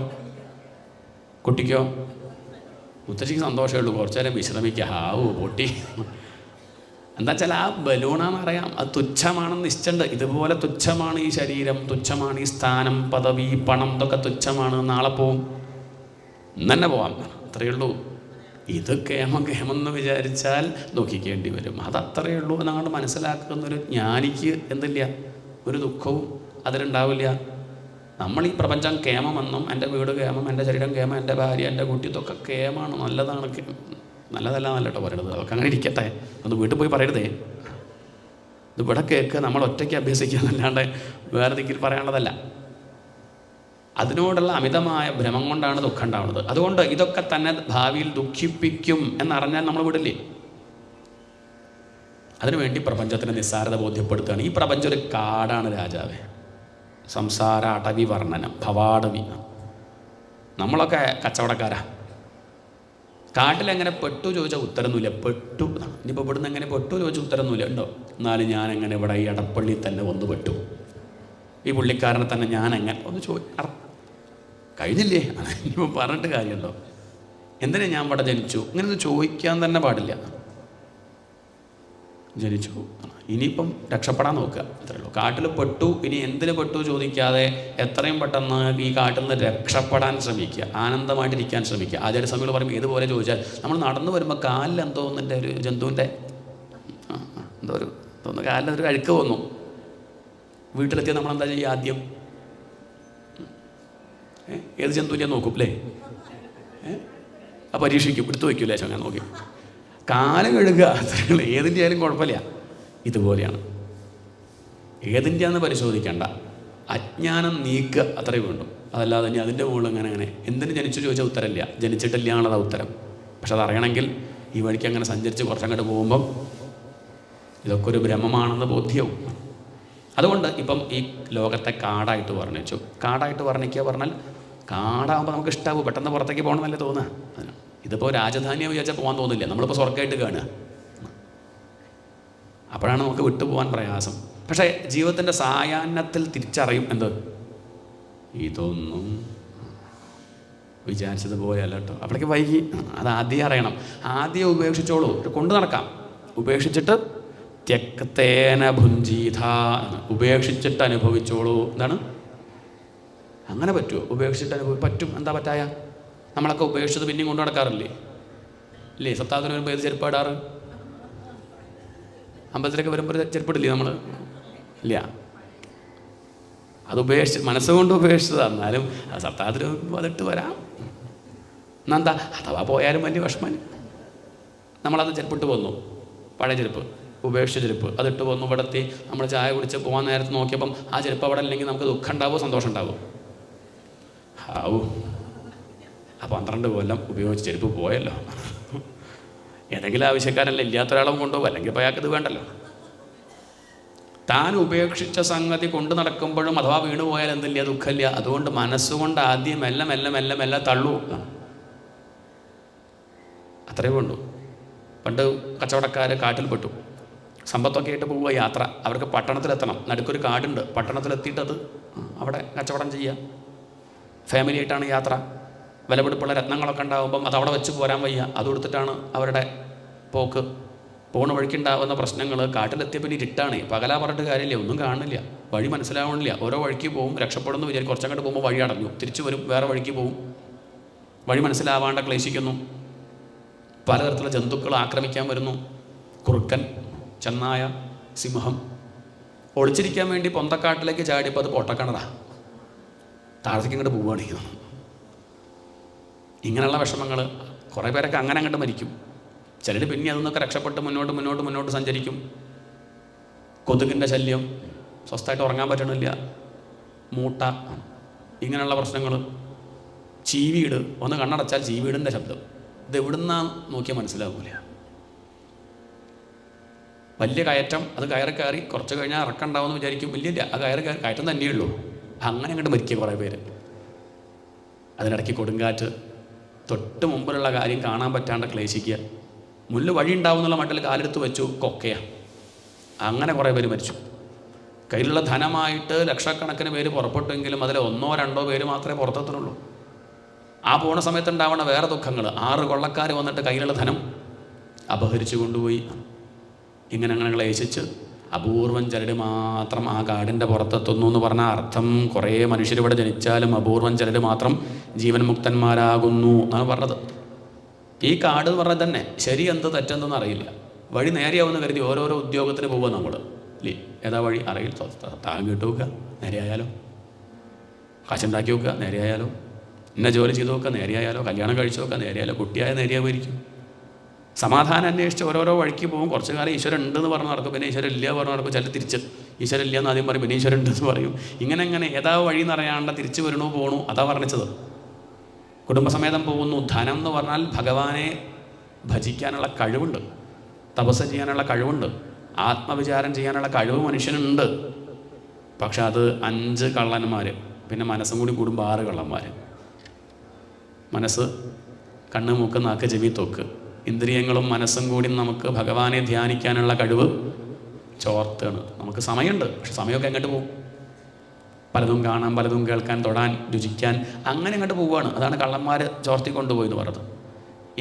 A: കുട്ടിക്കോ? മുത്തശ്ശിക്ക് സന്തോഷമേ ഉള്ളൂ, കുറച്ചു നേരം വിശ്രമിക്കുക. ഹാവൂ പൊട്ടി. എന്താ വെച്ചാൽ ആ ബലൂണാണെന്നറിയാം, അത് തുച്ഛമാണെന്ന് നിശ്ചയുണ്ട്. ഇതുപോലെ തുച്ഛമാണ് ഈ ശരീരം, തുച്ഛമാണ് ഈ സ്ഥാനം, പദവി, പണം, ഇതൊക്കെ തുച്ഛമാണ്. നാളെ പോവും, തന്നെ പോവാം, അത്രയേ ഉള്ളൂ. ഇത് കേമെന്ന് വിചാരിച്ചാൽ ദുഃഖിക്കേണ്ടി വരും. അതത്രയേ ഉള്ളൂ എന്നങ്ങോട്ട് മനസ്സിലാക്കുന്നൊരു ജ്ഞാനിക്ക് എന്തില്ല, ഒരു ദുഃഖവും അതിലുണ്ടാവില്ല. നമ്മൾ ഈ പ്രപഞ്ചം കേമെന്നും, എൻ്റെ വീട് കേമം, എൻ്റെ ശരീരം കേമം, എൻ്റെ ഭാര്യ, എൻ്റെ കുട്ടി, ഇതൊക്കെ കേമാണ്, നല്ലതാണ്. നല്ലതല്ല കേട്ടോ പറയണത്, അതൊക്കെ അങ്ങനെ ഇരിക്കട്ടെ, ഒന്ന് വീട്ടിൽ പോയി പറയരുതേ. ഇത് ഇവിടെ കേൾക്കുക, നമ്മൾ ഒറ്റയ്ക്ക് അഭ്യസിക്കുക എന്നല്ലാണ്ട് വേറെ എന്തെങ്കിലും പറയാനുള്ളതല്ല. അതിനോടുള്ള അമിതമായ ഭ്രമം കൊണ്ടാണ് ദുഃഖം ഉണ്ടാവുന്നത്. അതുകൊണ്ട് ഇതൊക്കെ തന്നെ ഭാവിയിൽ ദുഃഖിപ്പിക്കും എന്നറിഞ്ഞാൽ നമ്മൾ വിടില്ലേ? അതിനുവേണ്ടി പ്രപഞ്ചത്തിൻ്റെ നിസ്സാരത ബോധ്യപ്പെടുത്തുകയാണ്. ഈ പ്രപഞ്ചം ഒരു കാടാണ് രാജാവേ, സംസാര അടവി വർണ്ണനം, ഭവാടവി. നമ്മളൊക്കെ കച്ചവടക്കാരാ. കാട്ടിലെങ്ങനെ പെട്ടു ചോദിച്ചാൽ ഉത്തരമൊന്നുമില്ല, പെട്ടു. ഇനിയിപ്പോൾ ഇവിടുന്ന് എങ്ങനെ പെട്ടു ചോദിച്ചാൽ ഉത്തരമൊന്നുമില്ല, ഉണ്ടോ? എന്നാലും ഞാനെങ്ങനെ ഇവിടെ ഈ എടപ്പള്ളി തന്നെ ഒന്ന് പെട്ടു, ഈ പുള്ളിക്കാരനെ തന്നെ ഞാനെങ്ങനെ ഒന്ന് കഴിഞ്ഞില്ലേ? ഇനിയിപ്പോൾ പറഞ്ഞിട്ട് കാര്യമുണ്ടോ? എന്തിനാ ഞാൻ ഇവിടെ ജനിച്ചു? ഇങ്ങനെയൊന്നും ചോദിക്കാൻ തന്നെ പാടില്ല. ജനിച്ചു, ഇനിയിപ്പം രക്ഷപ്പെടാൻ നോക്കുക, അത്രേ ഉള്ളൂ. കാട്ടിൽ പെട്ടു, ഇനി എന്തിന് പെട്ടു ചോദിക്കാതെ എത്രയും പെട്ടെന്ന് ഈ കാട്ടിൽ നിന്ന് രക്ഷപ്പെടാൻ ശ്രമിക്കുക, ആനന്ദമായിട്ടിരിക്കാൻ ശ്രമിക്കുക. ആചാര്യസ്വാമികൾ പറയും ഏതുപോലെ ചോദിച്ചാൽ, നമ്മൾ നടന്നു വരുമ്പോൾ കാലിൽ എന്തോ ഒന്നിൻ്റെ ഒരു ജന്തുവിൻ്റെ എന്തോ ഒരു തോന്നുന്നു, കാലിലൊരു അഴുക്ക് വന്നു. വീട്ടിലെത്തിയാൽ നമ്മളെന്താ ചെയ്യുക? ആദ്യം ഏത് ജന്തുവിനെ നോക്കും അല്ലേ? ആ പരീക്ഷിക്കും, എടുത്തു വയ്ക്കൂലേ? അങ്ങനെ നോക്കി കാല് കഴുകുക, അത്രയുള്ള ഏതിൻ്റെ ആയാലും കുഴപ്പമില്ല. ഇതുപോലെയാണ്. ഏതിൻ്റെയാണെന്ന് പരിശോധിക്കേണ്ട, അജ്ഞാനം നീക്കുക, അത്രയേ വേണ്ടു. അതല്ലാതെ ഇനി അതിൻ്റെ മുകളിൽ അങ്ങനെ എന്തിന് ജനിച്ചു ചോദിച്ചാൽ ഉത്തരമില്ല, ജനിച്ചിട്ടില്ല എന്നുള്ളതാ ഉത്തരം. പക്ഷെ അതറിയണമെങ്കിൽ ഈ വഴിക്ക് അങ്ങനെ സഞ്ചരിച്ച് കുറച്ചങ്ങോട്ട് പോകുമ്പം ഇതൊക്കെ ഒരു ഭ്രമമാണെന്ന് ബോധ്യവും. അതുകൊണ്ട് ഇപ്പം ഈ ലോകത്തെ കാടായിട്ട് വർണ്ണിച്ചു. കാടായിട്ട് വർണ്ണിക്കുക പറഞ്ഞാൽ കാടാകുമ്പോൾ നമുക്ക് ഇഷ്ടമാവും, പെട്ടെന്ന് പുറത്തേക്ക് പോകണമെന്നല്ലേ തോന്നുക. അതിനാണ്. ഇതിപ്പോൾ രാജധാനിയെ വിചാരിച്ചാൽ പോകാൻ തോന്നില്ല, നമ്മളിപ്പോൾ സ്വർഗ്ഗമായിട്ട് കാണുക. അപ്പോഴാണ് നമുക്ക് വിട്ടുപോകാൻ പ്രയാസം. പക്ഷേ ജീവിതത്തിൻ്റെ സായാഹ്നത്തിൽ തിരിച്ചറിയും എന്ത്, ഇതൊന്നും വിചാരിച്ചതുപോലെയല്ല കേട്ടോ. അപ്പോഴേക്ക് വൈകി. അത് ആദ്യം അറിയണം. ആദ്യം ഉപേക്ഷിച്ചോളൂ, കൊണ്ടു നടക്കാം. ഉപേക്ഷിച്ചിട്ട് ത്യക്തേന ഭുഞ്ചീഥ, ഉപേക്ഷിച്ചിട്ട് അനുഭവിച്ചോളൂ. എന്താണ്? അങ്ങനെ പറ്റുമോ? ഉപേക്ഷിച്ചിട്ട് പറ്റും. എന്താ പറ്റായ? നമ്മളൊക്കെ ഉപേക്ഷിച്ചത് പിന്നെയും കൊണ്ടു നടക്കാറില്ലേ? ഇല്ലേ? സപ്താഹത്തിന് വരുമ്പോൾ ഏത് ചെരുപ്പാടാറ്? അമ്പലത്തിലേക്ക് വരുമ്പോൾ ചെരുപ്പിടില്ലേ നമ്മൾ? ഇല്ല. അത് മനസ്സുകൊണ്ട് ഉപേക്ഷിച്ചതാണ്. എന്നാലും സപ്താഹത്തിന് വരുമ്പോൾ അതിട്ട് വരാം. എന്നെന്താ, അഥവാ പോയാലും വലിയ വിഷമം. നമ്മളത് ചെരുപ്പിട്ട് പോന്നു, പഴയ ചെരുപ്പ്, ഉപേക്ഷിച്ച ചെരുപ്പ്, അതിട്ട് പോന്നു. ഇവിടെത്തി നമ്മൾ ചായ കുടിച്ച് പോകാൻ നേരത്ത് നോക്കിയപ്പം ആ ചെരുപ്പ് അവിടെ ഇല്ലെങ്കിൽ നമുക്ക് ദുഃഖം ഉണ്ടാവുമോ സന്തോഷം ഉണ്ടാവുമോ? ആവും. ആ 12 കൊല്ലം ഉപയോഗിച്ച് ചെരുപ്പ് പോയല്ലോ. ഏതെങ്കിലും ആവശ്യക്കാരല്ല, ഇല്ലാത്തൊരാളും കൊണ്ടുപോകും, അല്ലെങ്കിൽ ഇപ്പോൾ അയാൾക്ക് ഇത് വേണ്ടല്ലോ. താൻ ഉപേക്ഷിച്ച സംഗതി കൊണ്ടു നടക്കുമ്പോഴും അഥവാ വീണു പോയാൽ എന്തില്ല, ദുഃഖമില്ല. അതുകൊണ്ട് മനസ്സുകൊണ്ട് ആദ്യം മെല്ലെ മെല്ലെ മെല്ലെ മെല്ലെ തള്ളൂ. അത്രയേ വേണ്ടൂ. പണ്ട് കച്ചവടക്കാർ കാട്ടിൽ പെട്ടു, സമ്പത്തൊക്കെ ആയിട്ട് പോവുക യാത്ര. അവർക്ക് പട്ടണത്തിലെത്തണം, നടുക്കൊരു കാടുണ്ട്, പട്ടണത്തിലെത്തിയിട്ടത് അവിടെ കച്ചവടം ചെയ്യുക. ഫാമിലി ആയിട്ടാണ് യാത്ര. വിലപിടിപ്പുള്ള രത്നങ്ങളൊക്കെ ഉണ്ടാകുമ്പം അത് അവിടെ വെച്ച് പോരാൻ വയ്യ, അത് കൊടുത്തിട്ടാണ് അവരുടെ പോക്ക്. പോണ വഴിക്കുണ്ടാകുന്ന പ്രശ്നങ്ങൾ. കാട്ടിലെത്തിയ പിന്നെ ഇരുട്ടാണ്, പകലാ പറഞ്ഞിട്ട് കാര്യമില്ല, ഒന്നും കാണുന്നില്ല, വഴി മനസ്സിലാവണില്ല. ഓരോ വഴിക്ക് പോകും, രക്ഷപ്പെടുന്നു വിചാരിക്കും. കുറച്ചങ്ങോട്ട് പോകുമ്പോൾ വഴി അടഞ്ഞു, തിരിച്ചു വരും, വേറെ വഴിക്ക് പോകും, വഴി മനസ്സിലാവാണ്ട് ക്ലേശിക്കുന്നു. പലതരത്തിലുള്ള ജന്തുക്കൾ ആക്രമിക്കാൻ വരുന്നു. കുറുക്കൻ, ചെന്നായ, സിംഹം, ഒളിച്ചിരിക്കാൻ വേണ്ടി പൊന്തക്കാട്ടിലേക്ക് ചാടിയപ്പോൾ അത് പൊട്ടക്കിണറാ, താഴത്തേക്ക് ഇങ്ങോട്ട് പോവുകയാണ്. ഇങ്ങനെയുള്ള വിഷമങ്ങൾ കുറേ പേരൊക്കെ അങ്ങനെ അങ്ങോട്ട് മരിക്കും. ചിലർ പിന്നെ അതിൽ രക്ഷപ്പെട്ട് മുന്നോട്ട് സഞ്ചരിക്കും. കൊതുകിൻ്റെ ശല്യം, സ്വസ്ഥമായിട്ട് ഉറങ്ങാൻ പറ്റണില്ല, മൂട്ട, ഇങ്ങനെയുള്ള പ്രശ്നങ്ങൾ. ചീവീട്, ഒന്ന് കണ്ണടച്ചാൽ ചീവീടിൻ്റെ ശബ്ദം. ഇത് എവിടുന്നാണ് നോക്കിയാൽ മനസ്സിലാവില്ല. വലിയ കയറ്റം, അത് കയറി കുറച്ച് കഴിഞ്ഞാൽ ഇറക്കണ്ടാവുമെന്ന് വിചാരിക്കും. ഇല്ലില്ല, ആ കയറ്റം തന്നെയുള്ളൂ. അങ്ങനെ അങ്ങോട്ട് മരിക്കുക കുറേ പേര്. അതിനിടയ്ക്ക് കൊടുങ്കാറ്റ്, തൊട്ട് മുമ്പിലുള്ള കാര്യം കാണാൻ പറ്റാണ്ട് ക്ലേശിക്കുക. മുന്നിൽ വഴി ഉണ്ടാവുന്നുള്ള മട്ടിൽ കാലെടുത്ത് വെച്ചു, കൊക്കയാണ്. അങ്ങനെ കുറേ പേര് മരിച്ചു. കയ്യിലുള്ള ധനമായിട്ട് ലക്ഷക്കണക്കിന് പേര് പുറപ്പെട്ടെങ്കിലും അതിൽ 1-2 പേര് മാത്രമേ പുറത്തെത്തുന്നുള്ളൂ. ആ പോണ സമയത്ത് ഉണ്ടാവണ വേറെ ദുഃഖങ്ങൾ, 6 കൊള്ളക്കാർ വന്നിട്ട് കയ്യിലുള്ള ധനം അപഹരിച്ചു കൊണ്ടുപോയി. ഇങ്ങനെ ക്ലേശിച്ച് അപൂർവം ചിലർ മാത്രം ആ കാടിൻ്റെ പുറത്തെത്തുന്നു എന്ന് പറഞ്ഞാൽ അർത്ഥം കുറേ മനുഷ്യരിവിടെ ജനിച്ചാലും അപൂർവം ചിലർ മാത്രം ജീവൻ മുക്തന്മാരാകുന്നു എന്നാണ് പറഞ്ഞത്. ഈ കാട് എന്ന് പറഞ്ഞാൽ തന്നെ ശരി എന്ത് തെറ്റെന്തെന്ന് അറിയില്ല. വഴി നേരെയാവുന്ന കരുതി ഓരോരോ ഉദ്യോഗത്തിന് പോവുക നമ്മൾ, ഇല്ലേ? ഏതാ വഴി അറിയില്ല. താങ്ങ് കിട്ടു നോക്കുക, നേരെയായാലോ. കാശുണ്ടാക്കി നോക്കുക, നേരെയായാലോ. ഇന്ന ജോലി ചെയ്ത് നോക്കുക, നേരെയായാലോ. കല്യാണം കഴിച്ചു നോക്കുക, നേരെയായാലോ. കുട്ടിയായ നേരെയാവുമായിരിക്കും. സമാധാനം അന്വേഷിച്ച് ഓരോരോ വഴിക്ക് പോകും. കുറച്ച് കാലം ഈശ്വരൻ ഉണ്ടെന്ന് പറഞ്ഞ് നടക്കും, പിന്നെ ഈശ്വരൻ ഇല്ല പറഞ്ഞ് നടക്കും. ചില തിരിച്ച് ഈശ്വരൻ ഇല്ല എന്ന് ആദ്യം പറയും, പിന്നെ ഈശ്വരൻ ഉണ്ടെന്ന് പറയും. ഇങ്ങനെ ഏതാ വഴി എന്നറിയാണ്ട് തിരിച്ച് വരണോ പോകണു. അതാ പറഞ്ഞത്. കുടുംബസമേതം പോകുന്നു. ധനം എന്ന് പറഞ്ഞാൽ ഭഗവാനെ ഭജിക്കാനുള്ള കഴിവുണ്ട്, തപസ് ചെയ്യാനുള്ള കഴിവുണ്ട്, ആത്മവിചാരം ചെയ്യാനുള്ള കഴിവ് മനുഷ്യനുണ്ട്. പക്ഷെ അത് 5 കള്ളന്മാർ, പിന്നെ മനസ്സും കൂടി കൂടുമ്പോൾ 6 കള്ളന്മാർ. മനസ്സ്, കണ്ണ്, മൂക്ക്, നാക്ക്, ചെവി, തൊക്ക്, ഇന്ദ്രിയങ്ങളും മനസ്സും കൂടി നമുക്ക് ഭഗവാനെ ധ്യാനിക്കാനുള്ള കഴിവ് ചോർത്താണ്. നമുക്ക് സമയമുണ്ട്, പക്ഷെ സമയമൊക്കെ എങ്ങോട്ട് പോകും? പലതും കാണാൻ, പലതും കേൾക്കാൻ, തൊടാൻ, രുചിക്കാൻ, അങ്ങനെ അങ്ങോട്ട് പോവുകയാണ്. അതാണ് കള്ളന്മാർ ചോർത്തി കൊണ്ടുപോയി എന്ന് പറഞ്ഞത്.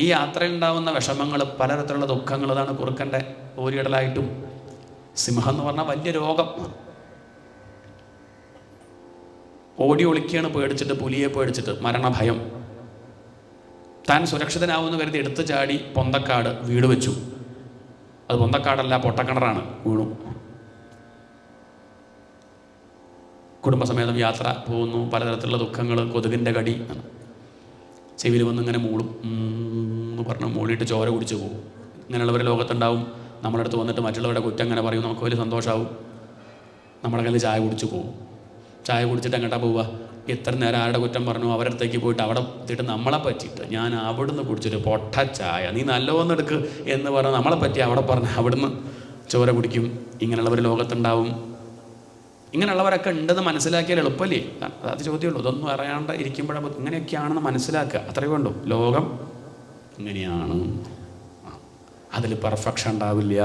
A: ഈ യാത്രയുണ്ടാവുന്ന വിഷമങ്ങൾ, പലതരത്തിലുള്ള ദുഃഖങ്ങൾ, അതാണ് കുറുക്കൻ്റെ ഓരിയിടലായിട്ടും. സിംഹം എന്ന് പറഞ്ഞാൽ വലിയ രോഗം. ഓടി ഒളിക്കുകയാണ് പേടിച്ചിട്ട്, പുലിയെ പേടിച്ചിട്ട്, മരണഭയം. താൻ സുരക്ഷിതനാവുമെന്ന് കരുതി എടുത്തു ചാടി പൊന്തക്കാട് വീട് വെച്ചു. അത് പൊന്തക്കാടല്ല, പൊട്ടക്കിണറാണ്. വീണു. കുടുംബസമേതം യാത്ര പോകുന്നു. പലതരത്തിലുള്ള ദുഃഖങ്ങൾ, കൊതുകിൻ്റെ കടി, ചെവിയിൽ വന്നിങ്ങനെ മൂളും എന്ന് പറഞ്ഞ് മൂളിയിട്ട് ചോര കുടിച്ച് പോകും. ഇങ്ങനെയുള്ളവർ ലോകത്തുണ്ടാവും. നമ്മുടെ അടുത്ത് വന്നിട്ട് മറ്റുള്ളവരുടെ കുറ്റം അങ്ങനെ പറയും. നമുക്ക് വലിയ സന്തോഷമാവും. നമ്മുടെ കയ്യിൽ ചായ കുടിച്ച് പോകും. ചായ കുടിച്ചിട്ട് എങ്ങോട്ടാണ് പോവുക? എത്ര നേരം ആരുടെ കുറ്റം പറഞ്ഞു, അവരുടെ അടുത്തേക്ക് പോയിട്ട് അവിടെ എത്തിയിട്ട് നമ്മളെ പറ്റിയിട്ട് ഞാൻ അവിടുന്ന് കുടിച്ചിട്ട് പൊട്ട ചായ, നീ നല്ലോന്ന് എടുക്ക് എന്ന് പറഞ്ഞ് നമ്മളെ പറ്റി അവിടെ പറഞ്ഞ് അവിടുന്ന് ചോര കുടിക്കും. ഇങ്ങനെയുള്ളവർ ലോകത്തുണ്ടാവും. ഇങ്ങനെയുള്ളവരൊക്കെ ഉണ്ടെന്ന് മനസ്സിലാക്കിയാൽ എളുപ്പമല്ലേ? അത് ചോദ്യമുള്ളൂ. ഇതൊന്നും അറിയാണ്ട് ഇരിക്കുമ്പോഴാണ് ഇങ്ങനെയൊക്കെയാണെന്ന് മനസ്സിലാക്കുക. അത്രയേ വേണ്ടൂ. ലോകം ഇങ്ങനെയാണ്. അതിൽ പെർഫെക്ഷൻ ഉണ്ടാവില്ല.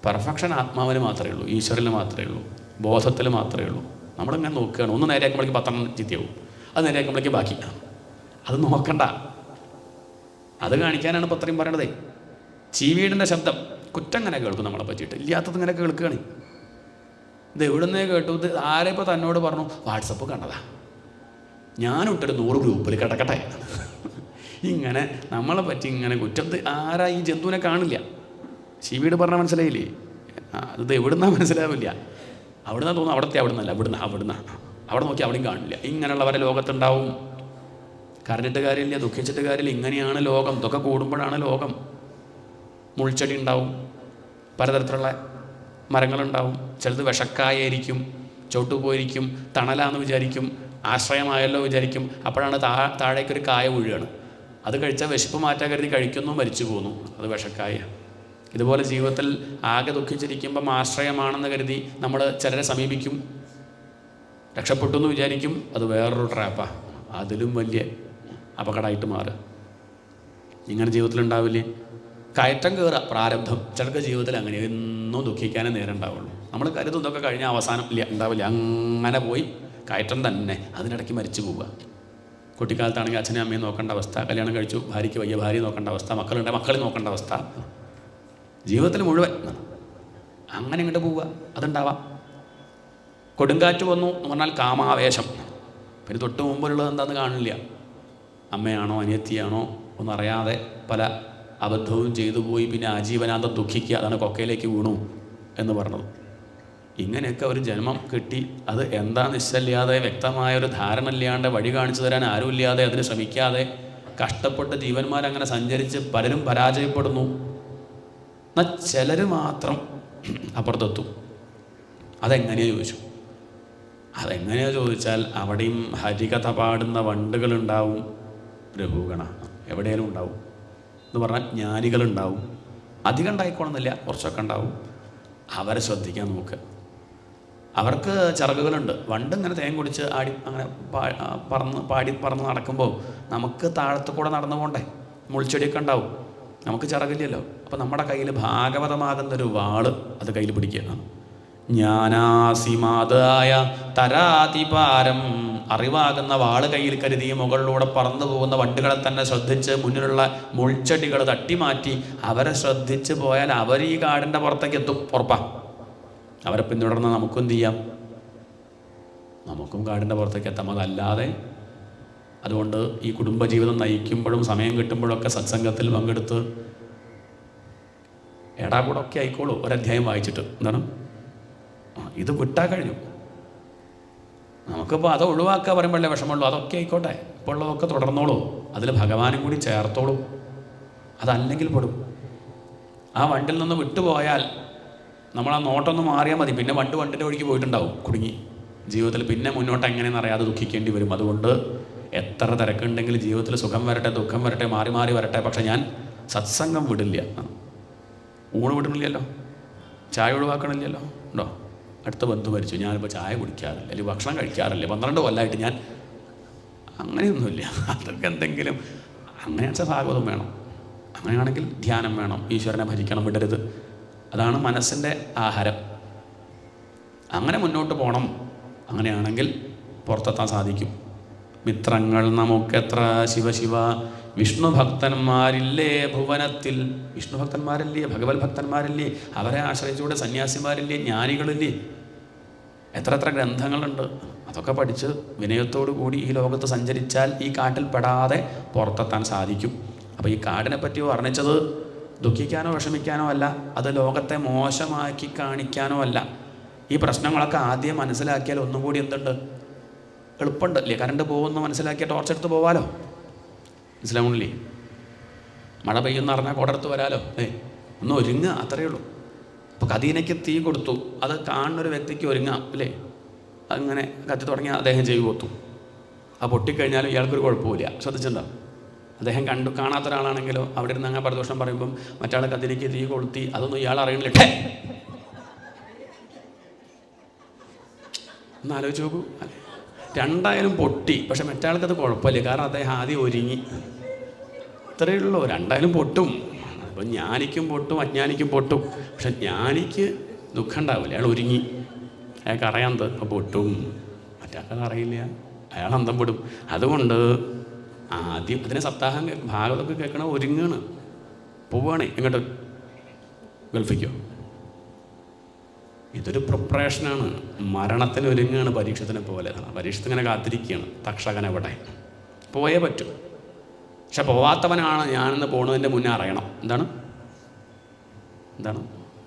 A: പെർഫെക്ഷൻ ആത്മാവിന് മാത്രമേ ഉള്ളൂ, ഈശ്വരന് മാത്രമേ ഉള്ളൂ, ബോധത്തിൽ മാത്രമേ ഉള്ളൂ. നമ്മളിങ്ങനെ നോക്കുകയാണ്. ഒന്ന് നേരെയാക്കുമ്പോഴേക്ക് 10 ചിത്തിയാവും, അത് നേരെയാക്കുമ്പോഴേക്ക് ബാക്കി. അത് നോക്കണ്ട. അത് കാണിക്കാനാണ് ഇപ്പം അത്രയും പറയണതേ. ചീവീടിൻ്റെ ശബ്ദം, കുറ്റം ഇങ്ങനെ കേൾക്കും നമ്മളെ പറ്റിയിട്ട്, ഇല്ലാത്തത് ഇങ്ങനെ കേൾക്കുകയാണ്. ഇത് എവിടുന്നേ കേട്ടു? ഇത് ആരെപ്പോൾ തന്നോട് പറഞ്ഞു? വാട്സപ്പ് കണ്ടതാ, ഞാനിട്ടൊരു 100 ഗ്രൂപ്പിൽ കിടക്കട്ടെ. ഇങ്ങനെ നമ്മളെ പറ്റി ഇങ്ങനെ കുറ്റം. ആരാ? ഈ ജന്തുവിനെ കാണില്ല. ചീവീട് പറഞ്ഞാൽ മനസ്സിലായില്ലേ? അത് എവിടുന്നാ മനസ്സിലാവില്ല. അവിടുന്ന് തോന്നുന്നു അവിടുന്നല്ല, അവിടുന്ന് അവിടെ നോക്കി അവിടെയും കാണില്ല. ഇങ്ങനെയുള്ളവരെ ലോകത്തുണ്ടാവും. കരഞ്ഞിട്ട് കാര്യമില്ല, ദുഃഖിച്ചിട്ട് കാര്യമില്ല. ഇങ്ങനെയാണ് ലോകം. ഇതൊക്കെ കൂടുമ്പോഴാണ് ലോകം. മുൾച്ചെടി ഉണ്ടാവും, പലതരത്തിലുള്ള മരങ്ങളുണ്ടാവും. ചിലത് വിഷക്കായിരിക്കും, ചോട്ടുപോയിരിക്കും, തണലാന്ന് വിചാരിക്കും, ആശ്രയമായല്ലോ വിചാരിക്കും. അപ്പോഴാണ് താഴേക്കൊരു കായ വീഴുകയാണ്. അത് കഴിച്ചാൽ വിശപ്പ് മാറ്റാൻ കരുതി കഴിക്കുന്നു, മരിച്ചു പോകുന്നു. അത് വിഷക്കായ. ഇതുപോലെ ജീവിതത്തിൽ ആകെ ദുഃഖിച്ചിരിക്കുമ്പം ആശ്രയമാണെന്ന് കരുതി നമ്മൾ ചിലരെ സമീപിക്കും, രക്ഷപ്പെട്ടു എന്ന് വിചാരിക്കും. അത് വേറൊരു ട്രാപ്പാണ്. അതിലും വലിയ അപകടമായിട്ട് മാറുക. ഇങ്ങനെ ജീവിതത്തിലുണ്ടാവില്ലേ? കയറ്റം കയറുക, പ്രാരബ്ധം. ചിലർക്ക് ജീവിതത്തിൽ അങ്ങനെ എന്നും ദുഃഖിക്കാനേ നേരം ഉണ്ടാവുള്ളൂ. നമ്മൾ കരുതും ഇതൊക്കെ കഴിഞ്ഞ അവസാനം ഇല്ല, ഉണ്ടാവില്ല. അങ്ങനെ പോയി കയറ്റം തന്നെ. അതിനിടയ്ക്ക് മരിച്ചു പോവുക. കുട്ടിക്കാലത്താണെങ്കിൽ അച്ഛനും അമ്മയും നോക്കേണ്ട അവസ്ഥ, കല്യാണം കഴിച്ചു ഭാര്യയ്ക്ക് വയ്യ ഭാര്യ നോക്കേണ്ട അവസ്ഥ, മക്കളുണ്ട് മക്കളെ നോക്കേണ്ട അവസ്ഥ, ജീവിതത്തിൽ മുഴുവൻ അങ്ങനെ ഇങ്ങോട്ട് പോവുക. അതുണ്ടാവാം. കൊടുങ്കാറ്റ് വന്നു എന്ന് പറഞ്ഞാൽ കാമാവേശം. പിന്നെ തൊട്ട് മുമ്പിലുള്ളത് എന്താണെന്ന് കാണില്ല. അമ്മയാണോ അനിയത്തിയാണോ ഒന്നറിയാതെ പല അബദ്ധവും ചെയ്തു പോയി. പിന്നെ ആജീവനാന്തം ദുഃഖിക്കുക. അതാണ് കൊക്കയിലേക്ക് വീണു എന്ന് പറഞ്ഞത്. ഇങ്ങനെയൊക്കെ ഒരു ജന്മം കിട്ടി, അത് എന്താ നിശ്ചയില്ലാതെ വ്യക്തമായൊരു ധാരണ ഇല്ലാണ്ട് വഴി കാണിച്ചു തരാൻ ആരുമില്ലാതെ അതിന് ശ്രമിക്കാതെ കഷ്ടപ്പെട്ട് ജീവന്മാരങ്ങനെ സഞ്ചരിച്ച് പലരും പരാജയപ്പെടുന്നു. എന്നാൽ ചിലർ മാത്രം അപ്പുറത്തെത്തും. അതെങ്ങനെയാണ് ചോദിച്ചു. അതെങ്ങനെയാണ് ചോദിച്ചാൽ അവിടെയും ഹരികഥ പാടുന്ന വണ്ടുകളുണ്ടാവും, രഘുഗണ എവിടെയെങ്കിലും ഉണ്ടാവും. എന്ന് പറഞ്ഞാൽ ജ്ഞാനികളുണ്ടാവും. അധികം ഉണ്ടായിക്കോണമെന്നില്ല, കുറച്ചൊക്കെ ഉണ്ടാവും. അവരെ ശ്രദ്ധിക്കാൻ നോക്കുക. അവർക്ക് ചിറകുകളുണ്ട്. വണ്ട് ഇങ്ങനെ തേൻ കുടിച്ച് ആടി അങ്ങനെ പറന്ന് നടക്കുമ്പോൾ നമുക്ക് താഴത്ത് കൂടെ നടന്നു പോകണ്ടേ? മുൾച്ചെടിയൊക്കെ ഉണ്ടാവും, നമുക്ക് ചിറകില്ലല്ലോ. അപ്പോൾ നമ്മുടെ കയ്യിൽ ഭാഗവതമാകുന്നൊരു വാള് അത് കയ്യിൽ പിടിക്കുക. ജ്ഞാനാസിമാതായ തരാതിപാരം, അറിവാകുന്ന വാള് കയ്യിൽ കരുതി മുകളിലൂടെ പറന്നു പോകുന്ന വണ്ടുകളെ തന്നെ ശ്രദ്ധിച്ച് മുന്നിലുള്ള മുൾച്ചെടികൾ തട്ടിമാറ്റി അവരെ ശ്രദ്ധിച്ച് പോയാൽ അവർ ഈ കാടിൻ്റെ പുറത്തേക്ക് എത്തും, ഉറപ്പാ. അവരെ പിന്തുടർന്ന് നമുക്കും എന്ത് ചെയ്യാം? നമുക്കും കാടിൻ്റെ പുറത്തേക്ക് എത്താം. അതല്ലാതെ അതുകൊണ്ട് ഈ കുടുംബജീവിതം നയിക്കുമ്പോഴും സമയം കിട്ടുമ്പോഴൊക്കെ സത്സംഗത്തിൽ പങ്കെടുത്ത് എടാകൂടൊക്കെ ആയിക്കോളൂ. ഒരധ്യായം വായിച്ചിട്ട് എന്താണ് ഇത് വിട്ടാൽ കഴിഞ്ഞു. നമുക്കിപ്പോൾ അത് ഒഴിവാക്കുക പറയുമ്പോഴല്ലേ വിഷമമുള്ളൂ. അതൊക്കെ ആയിക്കോട്ടെ, ഇപ്പോൾ ഉള്ളതൊക്കെ തുടർന്നോളൂ. അതിൽ ഭഗവാനും കൂടി ചേർത്തോളൂ. അതല്ലെങ്കിൽ പെടും. ആ വണ്ടിൽ നിന്ന് വിട്ടുപോയാൽ നമ്മൾ ആ നോട്ടൊന്ന് മാറിയാൽ മതി. പിന്നെ വണ്ടിൻ്റെ വഴിക്ക് പോയിട്ടുണ്ടാവും, കുടുങ്ങി. ജീവിതത്തിൽ പിന്നെ മുന്നോട്ട് എങ്ങനെയെന്ന് അറിയാതെ ദുഃഖിക്കേണ്ടി വരും. അതുകൊണ്ട് എത്ര തിരക്കുണ്ടെങ്കിൽ ജീവിതത്തിൽ സുഖം വരട്ടെ ദുഃഖം വരട്ടെ മാറി മാറി വരട്ടെ, പക്ഷെ ഞാൻ സത്സംഗം വിടില്ല. ഊണ് വിടണില്ലല്ലോ, ചായ ഒഴിവാക്കണില്ലല്ലോ. ഉണ്ടോ? അടുത്ത ബന്ധു മരിച്ചു, ഞാനിപ്പോൾ ചായ കുടിക്കാറില്ല, അല്ലെങ്കിൽ ഭക്ഷണം കഴിക്കാറില്ല, 12 കൊല്ലമായിട്ട് ഞാൻ. അങ്ങനെയൊന്നുമില്ല. അതൊക്കെ എന്തെങ്കിലും അങ്ങനെയാണെന്ന് ഭാഗവതം വേണം. അങ്ങനെയാണെങ്കിൽ ധ്യാനം വേണം, ഈശ്വരനെ ഭജിക്കണം, വിടരുത്. അതാണ് മനസ്സിൻ്റെ ആഹാരം. അങ്ങനെ മുന്നോട്ട് പോകണം. അങ്ങനെയാണെങ്കിൽ പുറത്തെത്താൻ സാധിക്കും. മിത്രങ്ങൾ നമുക്കെത്ര ശിവശിവ, വിഷ്ണു ഭക്തന്മാരില്ലേ ഭുവനത്തിൽ. വിഷ്ണു ഭക്തന്മാരില്ലേ, ഭഗവത് ഭക്തന്മാരില്ലേ, അവരെ ആശ്രയിച്ചുകൂടെ സന്യാസിമാരില്ലേ, ജ്ഞാനികളില്ലേ. എത്ര എത്ര ഗ്രന്ഥങ്ങളുണ്ട്. അതൊക്കെ പഠിച്ച് വിനയത്തോടു കൂടി ഈ ലോകത്ത് സഞ്ചരിച്ചാൽ ഈ കാട്ടിൽ പെടാതെ പുറത്തെത്താൻ സാധിക്കും. അപ്പോൾ ഈ കാടിനെ പറ്റി വർണ്ണിച്ചത് ദുഃഖിക്കാനോ വിഷമിക്കാനോ അല്ല, അത് ലോകത്തെ മോശമാക്കി കാണിക്കാനോ അല്ല. ഈ പ്രശ്നങ്ങളൊക്കെ ആദ്യം മനസ്സിലാക്കിയാൽ ഒന്നും കൂടി എന്തുണ്ട്, എളുപ്പമുണ്ട് അല്ലേ? കറണ്ട് പോകുമെന്ന് മനസ്സിലാക്കിയ ടോർച്ചെടുത്ത് പോവാലോ. മനസ്സിലാവുന്നില്ലേ? മഴ പെയ്യുന്ന പറഞ്ഞാൽ കോടടുത്ത് വരാലോ. ഒന്ന് ഒരുങ്ങുക, അത്രയേ ഉള്ളൂ. അപ്പോൾ കദീനയ്ക്ക് തീ കൊടുത്തു, അത് കാണുന്നൊരു വ്യക്തിക്ക് ഒരുങ്ങാം അല്ലേ? അങ്ങനെ കത്തി തുടങ്ങിയാൽ അദ്ദേഹം ചെയ്തു കൊടുത്തു. ആ പൊട്ടിക്കഴിഞ്ഞാലും ഇയാൾക്കൊരു കുഴപ്പമില്ല. ശ്രദ്ധിച്ചിട്ടുണ്ടോ? അദ്ദേഹം കാണാത്ത ഒരാളാണെങ്കിലോ അവിടെ ഇരുന്ന് അങ്ങനെ പ്രദോഷം പറയുമ്പം മറ്റാൾ കതിരിക്ക് തീ കൊളുത്തി, അതൊന്നും ഇയാൾ അറിയണില്ല. ഒന്ന് ആലോചിച്ച് നോക്കൂ. രണ്ടായാലും പൊട്ടി, പക്ഷെ മറ്റാൾക്കത് കുഴപ്പമില്ല, കാരണം അദ്ദേഹം ആദ്യം ഒരുങ്ങി. ഇത്രയേ ഉള്ളൂ. രണ്ടായാലും പൊട്ടും. അപ്പം ജ്ഞാനിക്കും പൊട്ടും അജ്ഞാനിക്കും പൊട്ടും. പക്ഷെ ജ്ഞാനിക്ക് ദുഃഖം ഉണ്ടാവില്ല, അയാൾ ഒരുങ്ങി. അയാൾക്ക് അറിയാത്തത് അപ്പോൾ പൊട്ടും, മറ്റാൾക്കത് അറിയില്ല, അയാൾ അന്തം പെടും. അതുകൊണ്ട് ആദ്യം അതിനെ സപ്താഹം ഭാഗത്തൊക്കെ കേൾക്കണ ഒരുങ്ങാണ്, പോവുകയാണ്. എങ്ങോട്ട്? ഗൾഫിക്കോ? ഇതൊരു പ്രിപ്പറേഷനാണ്. മരണത്തിന് ഒരുങ്ങാണ്, പരീക്ഷത്തിനെ പോലെ. പരീക്ഷത്തിങ്ങനെ കാത്തിരിക്കുകയാണ്. തക്ഷകൻ എവിടെ പോയേ പറ്റൂ. പക്ഷെ പോവാത്തവനാണ് ഞാനെന്ന് പോണതിൻ്റെ മുന്നേ അറിയണം. എന്താണ്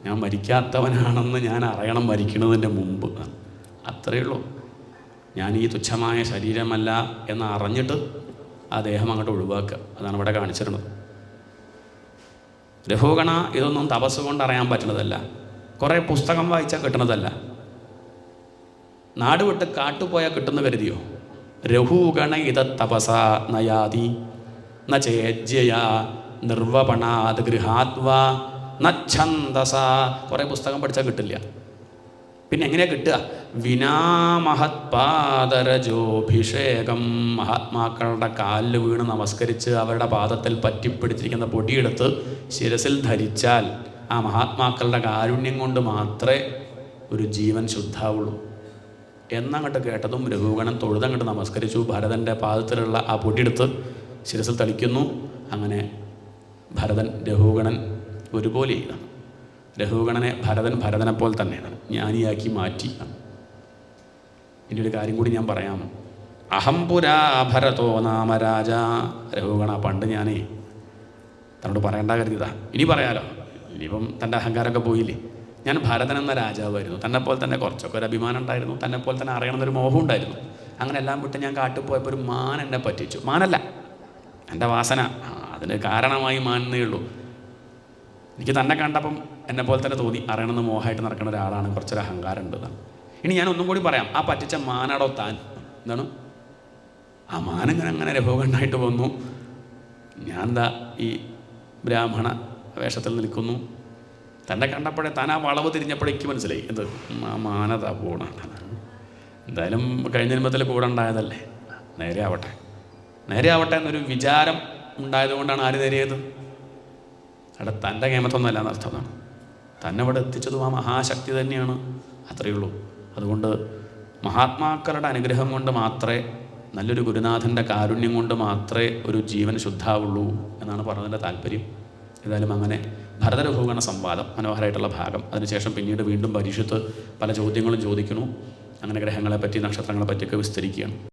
A: ഞാൻ മരിക്കാത്തവനാണെന്ന് ഞാൻ അറിയണം മരിക്കുന്നതിൻ്റെ മുമ്പ്. അത്രയേ ഉള്ളൂ. ഞാൻ ഈ തുച്ഛമായ ശരീരമല്ല എന്ന് അറിഞ്ഞിട്ട് ആ ദേഹം അങ്ങോട്ട് ഒഴിവാക്കുക. അതാണ് ഇവിടെ കാണിച്ചിരുന്നത്. രഘുഗണ ഇതൊന്നും തപസ് കൊണ്ട് അറിയാൻ പറ്റുന്നതല്ല, കുറേ പുസ്തകം വായിച്ചാൽ കിട്ടുന്നതല്ല, നാട് വിട്ട് കാട്ടുപോയാൽ കിട്ടുന്ന കരുതിയോ? രഘുഗണ ഇത തപസ നയാതി ന ചേജ്യയ നിർവപണാത് ഗൃഹാത്വാ നച്ഛന്ദസ. കുറേ പുസ്തകം പഠിച്ചാൽ കിട്ടില്ല. പിന്നെ എങ്ങനെയാണ് കിട്ടുക? വിനാമഹത്പാദരജോഭിഷേകം. മഹാത്മാക്കളുടെ കാലിൽ വീണ് നമസ്കരിച്ച് അവരുടെ പാദത്തിൽ പറ്റിപ്പിടിച്ചിരിക്കുന്ന പൊടിയെടുത്ത് ശിരസിൽ ധരിച്ചാൽ ആ മഹാത്മാക്കളുടെ കാരുണ്യം കൊണ്ട് മാത്രമേ ഒരു ജീവൻ ശുദ്ധാവുള്ളൂ എന്നങ്ങോട്ട് കേട്ടതും രഘുഗണൻ തൊഴുതങ്ങോട്ട് നമസ്കരിച്ചു. ഭരതൻ്റെ പാദത്തിലുള്ള ആ പൊടിയെടുത്ത് ശിരസിൽ തളിക്കുന്നു. അങ്ങനെ ഭരതൻ രഘുഗണൻ ഒരുപോലെ ചെയ്താണ്. രഘുഗണനെ ഭരതനെപ്പോലെ തന്നെയാണ് ജ്ഞാനിയാക്കി മാറ്റി. ഇനി ഒരു കാര്യം കൂടി ഞാൻ പറയാം. അഹംപുരാ ഭരതോ നാമരാജ. രഘുഗണ, പണ്ട് ഞാനേ തന്നോട് പറയേണ്ട കരുതിയതാ, ഇനി പറയാലോ. ഇനിയിപ്പം തൻ്റെ അഹങ്കാരമൊക്കെ പോയില്ലേ. ഞാൻ ഭരതൻ എന്ന രാജാവായിരുന്നു. തന്നെപ്പോലെ തന്നെ കുറച്ചൊക്കെ ഒരു അഭിമാനം ഉണ്ടായിരുന്നു, തന്നെപ്പോലെ തന്നെ അറിയണമെന്നൊരു മോഹം ഉണ്ടായിരുന്നു. അങ്ങനെ എല്ലാം വിട്ട് ഞാൻ കാട്ടിൽ പോയപ്പോൾ ഒരു മാൻ എന്നെ പറ്റിച്ചു. മാനല്ല, എൻ്റെ വാസന, അതിന് കാരണമായി മാനേ ഉള്ളൂ. എനിക്ക് തന്നെ കണ്ടപ്പം എന്നെപ്പോലെ തന്നെ തോന്നി, അറിയണമെന്ന് മോഹമായിട്ട് നടക്കുന്ന ഒരാളാണ്, കുറച്ചൊരു അഹങ്കാരം ഉണ്ട് എന്നാണ്. ഇനി ഞാൻ ഒന്നും കൂടി പറയാം, ആ പറ്റിച്ച മാനാടോ താൻ? എന്താണ് ആ മാനങ്ങനെ അങ്ങനെ രഘുകണ്ണായിട്ട് വന്നു. ഞാൻ എന്താ ഈ ബ്രാഹ്മണ വേഷത്തിൽ നിൽക്കുന്നു. തന്നെ കണ്ടപ്പോഴേ താൻ ആ വളവ് തിരിഞ്ഞപ്പോഴേക്ക് മനസ്സിലായി എന്ത് ആ മാനതാ പോണ. എന്തായാലും കഴിഞ്ഞ ജന്മത്തിൽ കൂടെ ഉണ്ടായതല്ലേ, നേരെ ആവട്ടെ എന്നൊരു വിചാരം ഉണ്ടായതുകൊണ്ടാണ് ആര് നേരിയത്. അവിടെ തൻ്റെ കേമത്തൊന്നുമല്ല എന്നർത്ഥമാണ്. തന്നെ ഇവിടെ എത്തിച്ചതും ആ മഹാശക്തി തന്നെയാണ്, അത്രയേ ഉള്ളൂ. അതുകൊണ്ട് മഹാത്മാക്കളുടെ അനുഗ്രഹം കൊണ്ട് മാത്രമേ, നല്ലൊരു ഗുരുനാഥൻ്റെ കാരുണ്യം കൊണ്ട് മാത്രമേ ഒരു ജീവൻ ശുദ്ധാവുള്ളൂ എന്നാണ് പറഞ്ഞതിൻ്റെ താല്പര്യം. ഏതായാലും അങ്ങനെ ഭരതരഘുഗണ സംവാദം മനോഹരമായിട്ടുള്ള ഭാഗം. അതിനുശേഷം പിന്നീട് വീണ്ടും പരീക്ഷത്ത് പല ചോദ്യങ്ങളും ചോദിക്കുന്നു. അങ്ങനെ ഗ്രഹങ്ങളെപ്പറ്റി നക്ഷത്രങ്ങളെപ്പറ്റിയൊക്കെ വിസ്തരിക്കുകയാണ്.